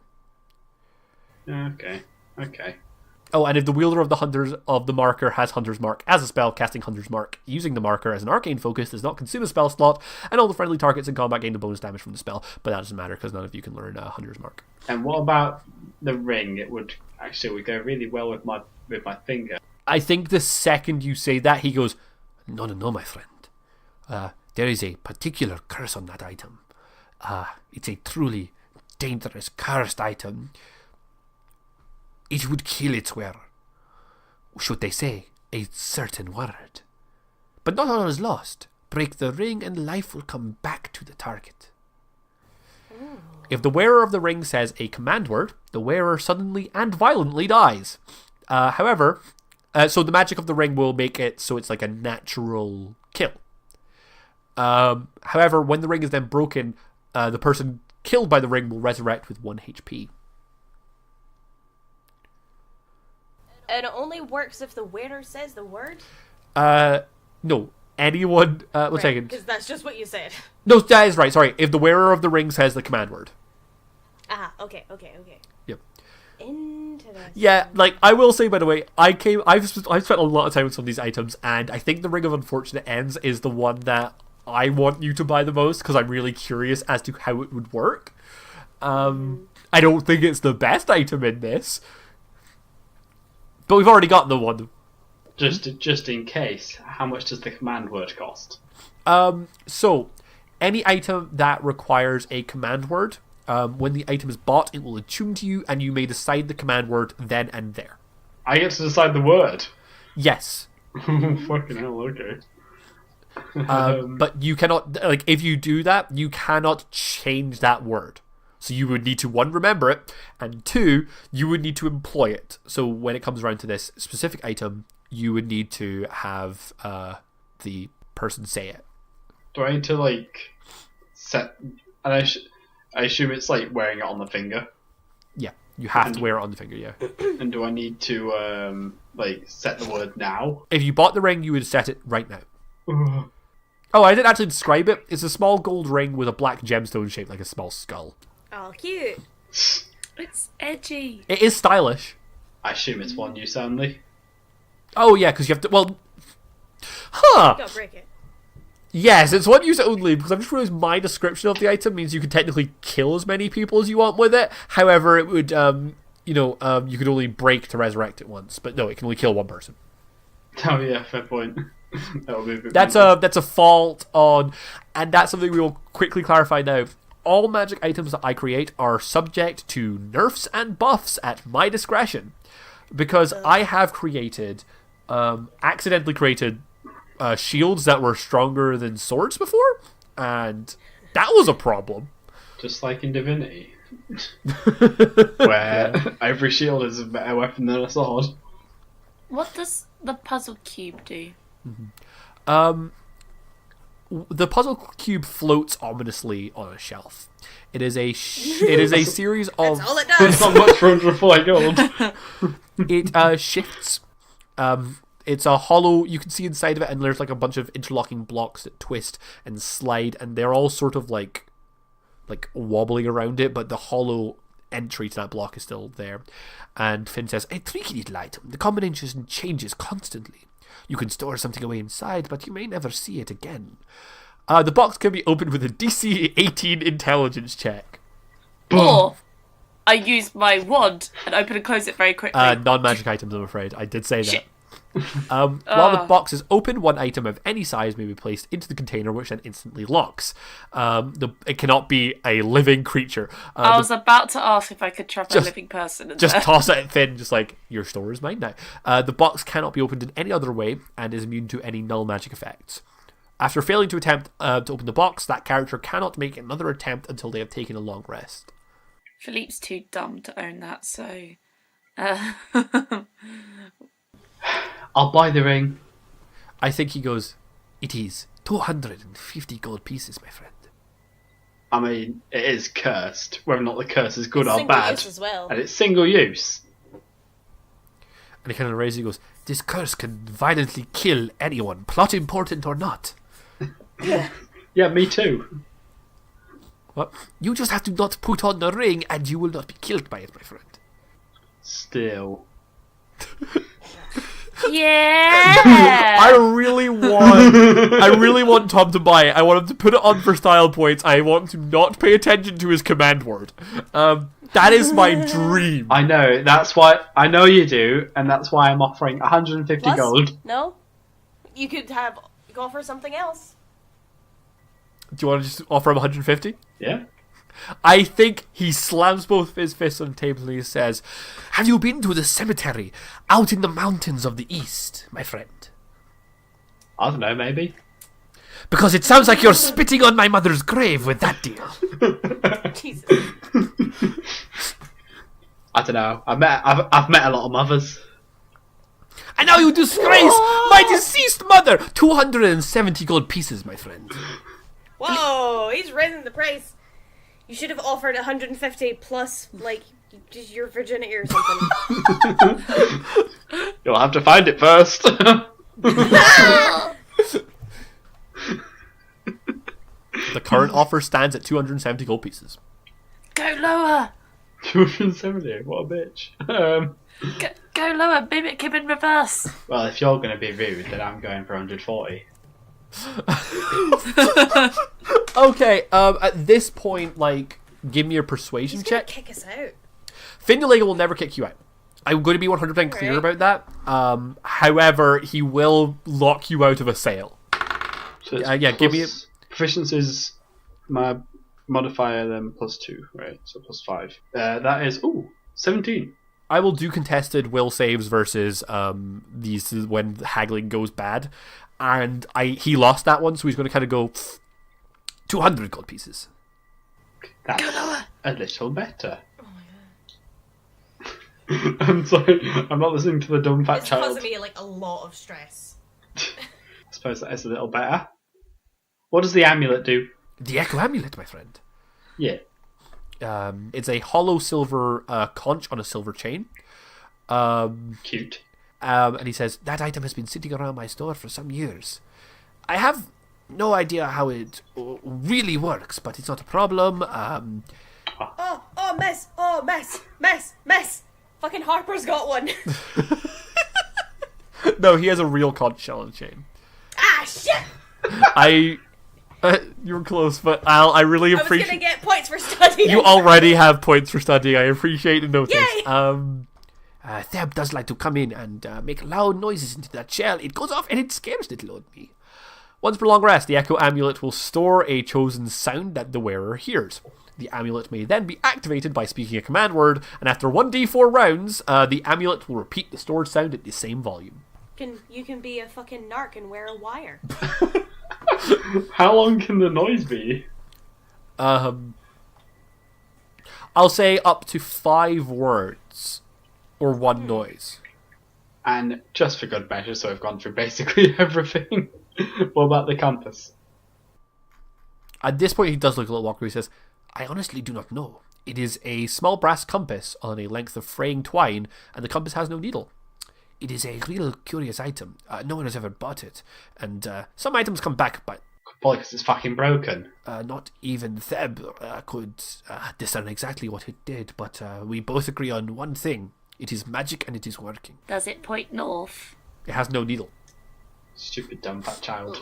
S6: Okay.
S2: Oh, and if the wielder of the marker has Hunter's Mark as a spell, casting Hunter's Mark using the marker as an arcane focus does not consume a spell slot, and all the friendly targets in combat gain the bonus damage from the spell. But that doesn't matter because none of you can learn Hunter's Mark.
S6: And what about the ring? It would go really well with my finger.
S2: I think the second you say that, he goes, No, my friend. There is a particular curse on that item. It's a truly dangerous, cursed item. It would kill its wearer, should they say a certain word. But not all is lost. Break the ring and life will come back to the target. If the wearer of the ring says a command word, the wearer suddenly and violently dies. However, so the magic of the ring will make it so it's like a natural kill. However, when the ring is then broken, the person killed by the ring will resurrect with 1 HP.
S5: And it only works if the wearer says the word?
S2: No. Anyone... one second.
S5: Because that's just what you said.
S2: No, that is right. Sorry. If the wearer of the ring says the command word.
S5: Ah, okay.
S2: Yep.
S5: Interesting.
S2: Yeah, like, I will say, by the way, I've spent a lot of time with some of these items, and I think the Ring of Unfortunate Ends is the one that I want you to buy the most, because I'm really curious as to how it would work. I don't think it's the best item in this, but we've already got the one.
S6: Just in case, how much does the command word cost?
S2: So, any item that requires a command word, when the item is bought, it will attune to you, and you may decide the command word then and there.
S6: I get to decide the word?
S2: Yes.
S6: Fucking hell, okay.
S2: But you cannot, like, if you do that, you cannot change that word. So you would need to, 1, remember it, and 2, you would need to employ it. So when it comes around to this specific item, you would need to have the person say it.
S6: Do I need to, like, set... And I assume it's, like, wearing it on the finger?
S2: Yeah, you have to wear it on the finger, yeah.
S6: And do I need to, like, set the word now?
S2: If you bought the ring, you would set it right now. Oh, I didn't actually describe it. It's a small gold ring with a black gemstone shaped like a small skull.
S5: Oh, cute.
S4: It's edgy.
S2: It is stylish.
S6: I assume it's one use only.
S2: Oh, yeah, because you have to... Well... Huh!
S5: You gotta break it.
S2: Yes, it's one use only, because I've just realised my description of the item means you can technically kill as many people as you want with it. However, it would, you could only break to resurrect it once. But no, it can only kill one person.
S6: Oh yeah, fair point. That would be a bit
S2: That's a fault on... And that's something we will quickly clarify now. All magic items that I create are subject to nerfs and buffs at my discretion. Because I have accidentally created shields that were stronger than swords before, and that was a problem.
S6: Just like in Divinity, where every shield is a better weapon than a sword.
S4: What does the puzzle cube do?
S2: The puzzle cube floats ominously on a shelf. It is a series of...
S5: That's all it
S6: It's
S5: does.
S6: not much for 104 gold.
S2: It shifts. It's a hollow, you can see inside of it, and there's like a bunch of interlocking blocks that twist and slide, and they're all sort of like wobbling around it, but the hollow entry to that block is still there. And Finn says, a tricky little item. The combination changes constantly. You can store something away inside, but you may never see it again. The box can be opened with a DC 18 intelligence check.
S4: Or I use my wand and open and close it very quickly.
S2: Non-magic items, I'm afraid. I did say that.
S4: Shit.
S2: While the box is open, one item of any size may be placed into the container, which then instantly locks. It cannot be a living creature.
S4: I was about to ask if I could trap a living person in
S2: Just
S4: there.
S2: toss it at Finn, just like, your store is mine now. The box cannot be opened in any other way and is immune to any null magic effects. After failing to attempt to open the box, that character cannot make another attempt until they have taken a long rest.
S4: Philippe's too dumb to own that, so...
S6: I'll buy the ring.
S2: I think he goes, it is 250 gold pieces, my friend.
S6: I mean, it is cursed. Whether or not the curse is good
S5: It's
S6: or
S5: single
S6: bad.
S5: use as well.
S6: And it's single use.
S1: And he kind of raises. He goes, "This curse can violently kill anyone, plot important or not.
S6: Yeah, me too.
S1: What? You just have to not put on the ring, and you will not be killed by it, my friend."
S6: Still.
S4: Yeah.
S2: I really want Tom to buy it. I want him to put it on for style points. I want to not pay attention to his command word. That is my dream.
S6: I know, that's why. I know you do, and that's why I'm offering 150
S5: Plus,
S6: gold.
S5: No? You could go for something else.
S2: Do you want to just offer him 150?
S6: Yeah?
S2: I think he slams both of his fists on the table and he says,
S1: "Have you been to the cemetery out in the mountains of the east, my friend?
S6: I don't know, maybe.
S1: Because it sounds like you're spitting on my mother's grave with that deal."
S5: Jesus.
S6: I don't know. I've met a lot of mothers.
S1: "And now you disgrace my deceased mother! 270 gold pieces, my friend."
S5: Whoa, he's raising the price. You should have offered 150 plus, like, just your virginity or something.
S6: You'll have to find it first.
S2: the current offer stands at 270 gold pieces.
S4: Go lower.
S6: 270, what a bitch.
S4: Go lower. Mimic him in reverse.
S6: Well, if you're going to be rude, then I'm going for 140.
S2: Okay, at this point, like, give me your persuasion
S5: He's gonna
S2: check.
S5: kick us out.
S2: Findelega will never kick you out. I'm going to be 100% clear
S5: Right.
S2: about that. However, he will lock you out of a sale.
S6: So it's
S2: Yeah, give me
S6: proficiency's my modifier, then +2, right? So +5. That is 17.
S2: I will do contested will saves versus these when haggling goes bad, and he lost that one, so he's going to kind of go 200 gold pieces.
S6: That's a little better. I'm sorry, I'm not listening to the dumb fat
S5: It's
S6: child.
S5: causing me, like, a lot of stress.
S6: I suppose that is a little better. What does the amulet do?
S1: The Echo Amulet, my friend.
S6: Yeah.
S2: It's a hollow silver conch on a silver chain.
S6: Cute.
S2: And he says,
S1: That item has been sitting around my store for some years. I have no idea how it really works, but it's not a problem.
S5: Oh, mess. Fucking Harper's got one.
S2: no, he has a real conch shell on the chain.
S5: Ah, shit!
S2: You were close, but I really
S5: I was
S2: appreciate...
S5: gonna get points for studying.
S2: You already have points for studying. I appreciate the notice.
S5: Yay!
S1: Theb does like to come in and make loud noises into that shell. It goes off and it scares little old me.
S2: Once per long rest, the Echo Amulet will store a chosen sound that the wearer hears. The amulet may then be activated by speaking a command word, and after 1d4 rounds, the amulet will repeat the stored sound at the same volume.
S5: You can be a fucking narc and wear a wire.
S6: How long can the noise be?
S2: I'll say up to 5 words, or 1 noise.
S6: And just for good measure, so I've gone through basically everything. What about the compass?
S2: At this point, he does look a little awkward. He says,
S1: I honestly do not know.
S2: it is a small brass compass on a length of fraying twine, and the compass has no needle.
S1: It is a real curious item. No one has ever bought it. And some items come back, but
S6: Probably because it's fucking broken.
S1: not even Theb could discern exactly what it did. But we both agree on one thing. It is magic and it is working.
S4: Does it point north?
S2: It has no needle.
S6: Stupid dumb fat child.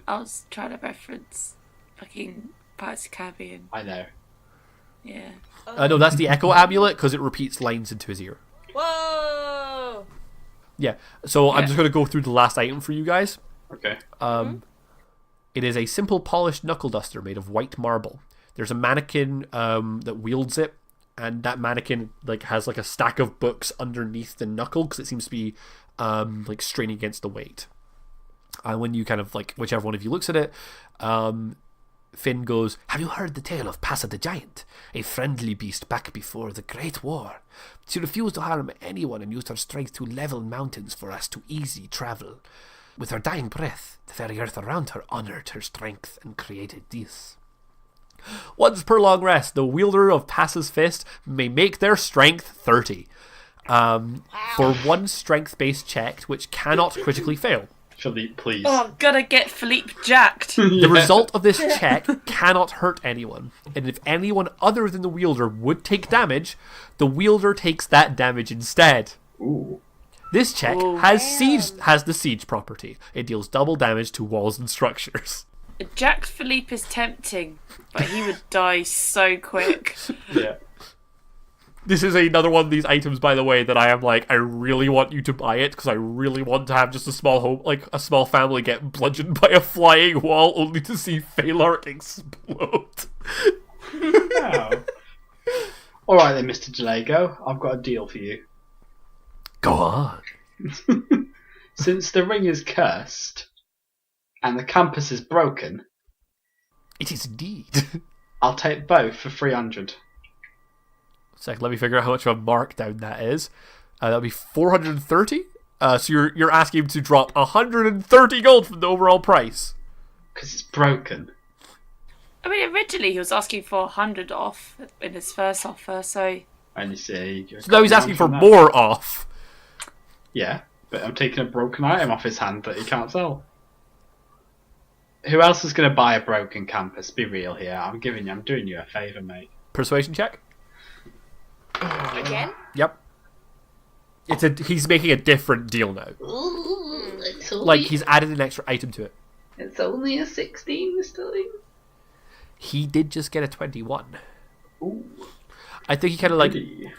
S4: I was trying to reference fucking Pirates of the Caribbean.
S6: I know.
S4: Yeah.
S2: No, that's the Echo Amulet, because it repeats lines into his ear.
S5: Whoa!
S2: Yeah, so I'm
S4: Yeah.
S2: just going to go through the last item for you guys.
S6: Okay.
S2: It is a simple polished knuckle duster made of white marble. There's a mannequin that wields it, and that mannequin has a stack of books underneath the knuckle because it seems to be straining against the weight. And when you whichever one of you looks at it, Finn goes,
S1: Have you heard the tale of Passa the Giant? A friendly beast back before the Great War. She refused to harm anyone and used her strength to level mountains for us to easy travel. With her dying breath, the very earth around her honoured her strength and created this.
S2: Once per long rest, the wielder of Pass's Fist may make their strength 30. For one strength-based check, which cannot critically fail.
S6: Philippe, please.
S4: Oh, gotta get Philippe jacked.
S2: The result of this check cannot hurt anyone, and if anyone other than the wielder would take damage, the wielder takes that damage instead.
S6: Ooh.
S2: This check has the siege property. It deals double damage to walls and structures.
S4: Jacked Philippe is tempting, but he would die so quick.
S6: Yeah.
S2: This is another one of these items, by the way, that I am like, I really want you to buy it because I really want to have just a small home, like a small family get bludgeoned by a flying wall only to see Phalark explode.
S6: Oh. All right then, Mr. Delago, I've got a deal for you.
S2: Go on.
S6: Since the ring is cursed and the campus is broken,
S2: It is indeed.
S6: I'll take both for 300.
S2: Sec, let me figure out how much of a markdown that is. That'll be 430. So you're asking him to drop 130 gold from the overall price.
S6: Because it's broken.
S4: I mean, originally he was asking for 100 off in his first offer, so...
S6: And you see...
S2: So now he's asking for more off.
S6: Yeah, but I'm taking a broken item off his hand that he can't sell. Who else is going to buy a broken campus? Be real here. I'm doing you a favour, mate.
S2: Persuasion check.
S5: Again?
S2: Yep. He's making a different deal now.
S7: Ooh, it's only,
S2: Like he's added an extra item to it.
S7: it's only a 16 this time.
S2: He did just get a 21.
S6: Ooh.
S2: I think he kind of like,
S6: Pretty.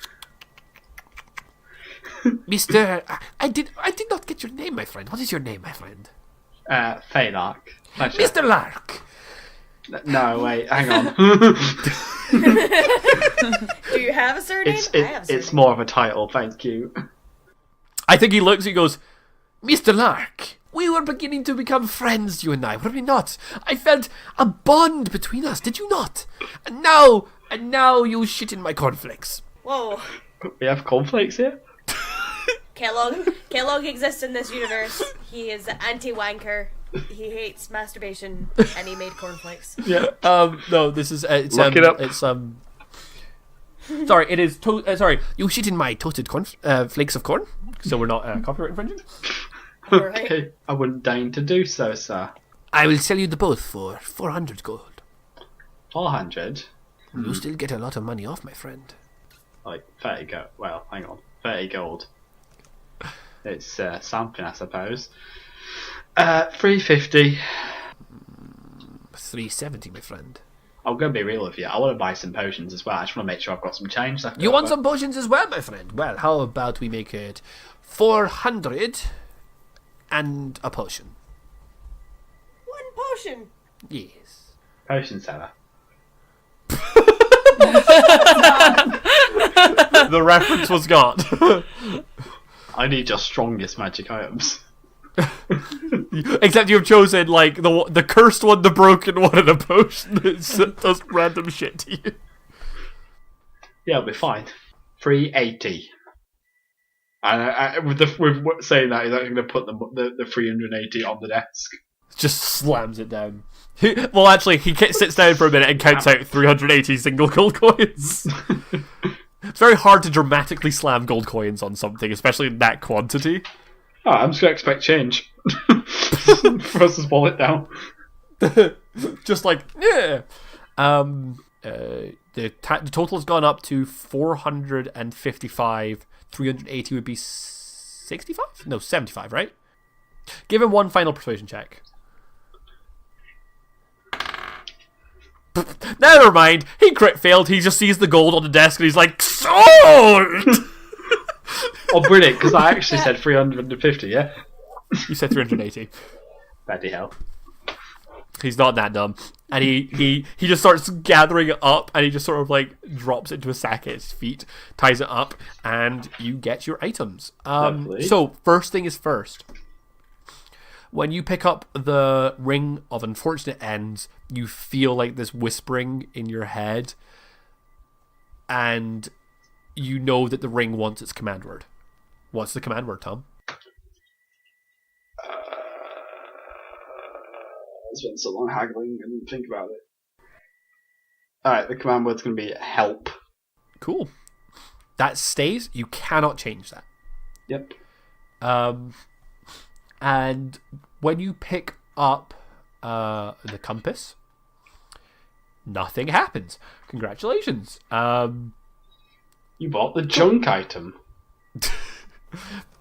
S1: Mr. I did not get your name, my friend. What is your name, my friend?
S6: Phalark. Pleasure.
S1: Mr. Lark.
S6: No, wait, hang on.
S5: Do you have a surname? I have a surname.
S6: It's more of a title, thank you.
S2: I think he looks. He goes,
S1: Mr. Lark. We were beginning to become friends, you and I, were we not? I felt a bond between us, did you not? And now you shit in my cornflakes.
S5: Whoa.
S6: We have cornflakes here?
S5: Kellogg exists in this universe. He is anti-wanker. He hates masturbation, and he made cornflakes.
S2: yeah. No, this is it's
S6: Look it up.
S2: It's Sorry, it is. Sorry,
S1: You shit in my toasted flakes of corn?
S2: so we're not copyright infringing.
S5: Alright.
S6: Okay, I wouldn't deign to do so, sir.
S1: I will sell you the both for 400 gold.
S6: 400?
S1: You still get a lot of money off, my friend.
S6: Like, 30 gold. Well, hang on. 30 gold. It's something, I suppose. 350.
S1: 370, my friend.
S6: I'm going to be real with you. I want to buy some potions as well. I just want to make sure I've got some change. So I can
S1: You
S6: go
S1: want
S6: for-
S1: some potions as well, my friend? Well, how about we make it 400 and a potion?
S5: One potion.
S1: Yes.
S6: Potion seller.
S2: The reference was got.
S6: I need your strongest magic items.
S2: Except you've chosen like the cursed one, the broken one, and a potion that does random shit to you.
S6: Yeah, it'll be fine. 380. And with saying that, he's actually going to put the 380 on the desk.
S2: Just slams it down. Well, actually, he sits down for a minute and counts out 380 single gold coins. It's very hard to dramatically slam gold coins on something, especially in that quantity.
S6: Oh, I'm just going to expect change. For us to swallow it down.
S2: Just like, yeah. The total has gone up to 455. 380 would be 65? No, 75, right? Give him one final persuasion check. Never mind. He crit failed. He just sees the gold on the desk and he's like, sold!
S6: Oh, brilliant, because I actually said 350, yeah?
S2: You said 380.
S6: Bloody hell.
S2: He's not that dumb. And he just starts gathering it up and he just sort of like drops it into a sack at his feet, ties it up, and you get your items.
S6: Lovely.
S2: So, first thing is first. When you pick up the Ring of Unfortunate Ends, you feel like this whispering in your head, and you know that the ring wants its command word. What's the command word, Tom?
S6: spent so long haggling and think about it. Alright, the command word's going to be help.
S2: Cool. That stays. You cannot change that.
S6: Yep.
S2: And when you pick up the compass, nothing happens. Congratulations.
S6: You bought the junk item.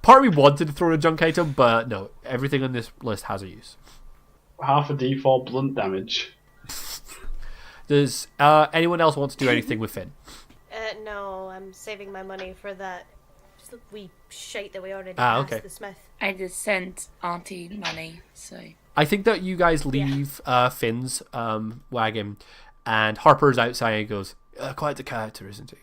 S2: Part of me wanted to throw in a junk item, but no, everything on this list has a use.
S6: Half a d4 blunt damage.
S2: Does anyone else want to do anything with Finn?
S5: No, I'm saving my money for that wee shite that we already
S2: okay.
S5: asked the smith.
S4: I just sent Auntie money, so...
S2: I think that you guys leave Finn's wagon, and Harper's outside and goes, quite the character, isn't he?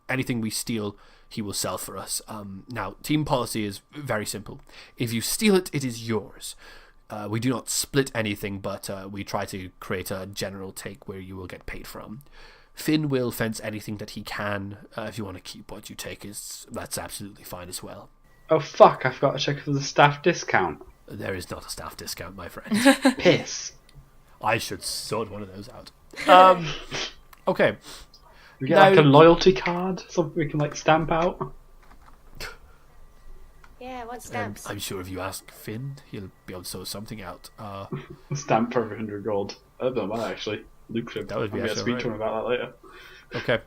S2: Anything we steal, he will sell for us. Now, team policy is very simple. If you steal it, it is yours. We do not split anything, but we try to create a general take where you will get paid from. Finn will fence anything that he can. If you want to keep what you take, that's absolutely fine as well.
S6: Oh fuck, I forgot to check if there's a staff discount.
S2: There is not a staff discount, my friend.
S6: Piss.
S2: I should sort one of those out. Okay.
S6: We get like a loyalty card, something we can like stamp out.
S5: Yeah, what stamps?
S2: I'm sure if you ask Finn, he'll be able to sort something out.
S6: A stamp for every 100 gold. I don't know, actually. Luke should
S2: That would be actually
S6: speak to him about that later.
S2: Okay.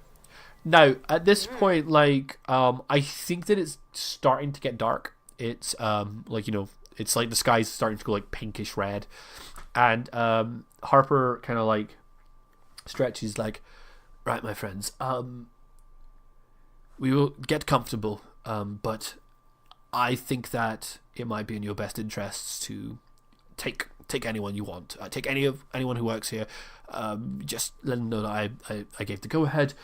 S2: Now, at this point, like, I think that it's starting to get dark. It's, it's like the sky's starting to go, like, pinkish red. And Harper kind of, like, stretches, like, right, my friends, we will get comfortable, but I think that it might be in your best interests to take anyone you want. Take anyone who works here. Just let them know that I gave the go-ahead.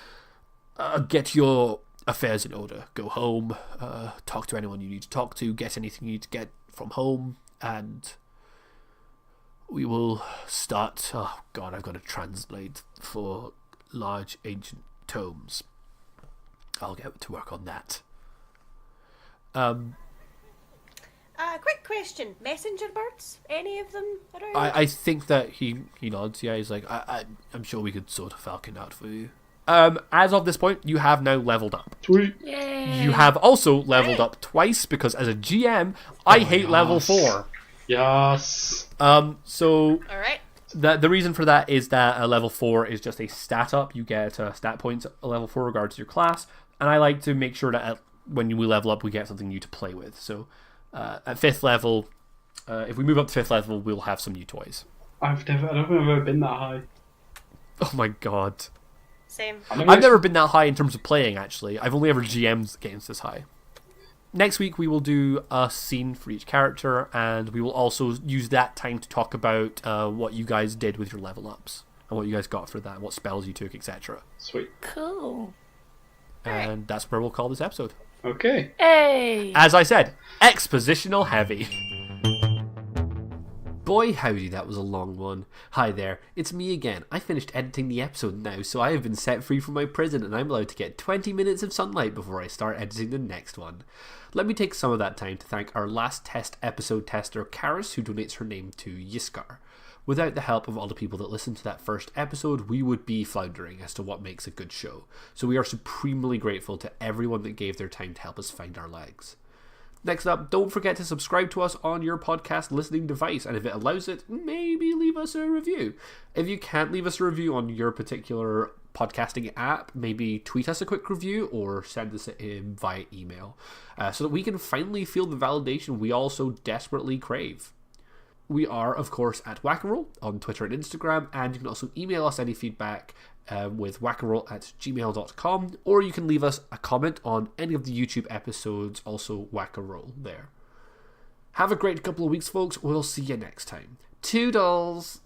S2: Get your affairs in order. Go home. Talk to anyone you need to talk to. Get anything you need to get from home. And we will start... Oh, God, I've got to translate for large ancient tomes. I'll get to work on that.
S5: Quick question. Messenger birds? Any of them around?
S2: I think that he nods. Yeah, he's like, I'm sure we could sort a falcon out for you. As of this point, you have now leveled up.
S6: Sweet.
S4: Yay.
S2: You have also leveled up twice because as a GM, I hate level 4.
S6: Yes.
S2: So
S5: Alright.
S2: the reason for that is that a level 4 is just a stat up. You get stat points at a level 4 regards to your class, and I like to make sure that when we level up, we get something new to play with. So at 5th level, if we move up to 5th level, we'll have some new toys.
S6: I don't think I've ever been that high.
S2: Oh my god.
S5: Same.
S2: I've never been that high in terms of playing, actually. I've only ever GM'd games this high. Next week, we will do a scene for each character, and we will also use that time to talk about what you guys did with your level ups, and what you guys got for that, what spells you took, etc.
S6: Sweet.
S4: Cool.
S2: And that's where we'll call this episode.
S6: Okay.
S4: Hey.
S2: As I said, expositional heavy. Boy howdy, that was a long one. Hi there, it's me again. I finished editing the episode now, so I have been set free from my prison and I'm allowed to get 20 minutes of sunlight before I start editing the next one. Let me take some of that time to thank our last test episode tester, Karis, who donates her name to Yiskar. Without the help of all the people that listened to that first episode, we would be floundering as to what makes a good show. So we are supremely grateful to everyone that gave their time to help us find our legs. Next up, don't forget to subscribe to us on your podcast listening device, and if it allows it, maybe leave us a review. If you can't leave us a review on your particular podcasting app, maybe tweet us a quick review or send us in via email, so that we can finally feel the validation we all so desperately crave. We are, of course, at Wackaroll on Twitter and Instagram, and you can also email us any feedback with wackaroll@gmail.com, or you can leave us a comment on any of the YouTube episodes, also Wackaroll there. Have a great couple of weeks, folks. We'll see you next time. Toodles!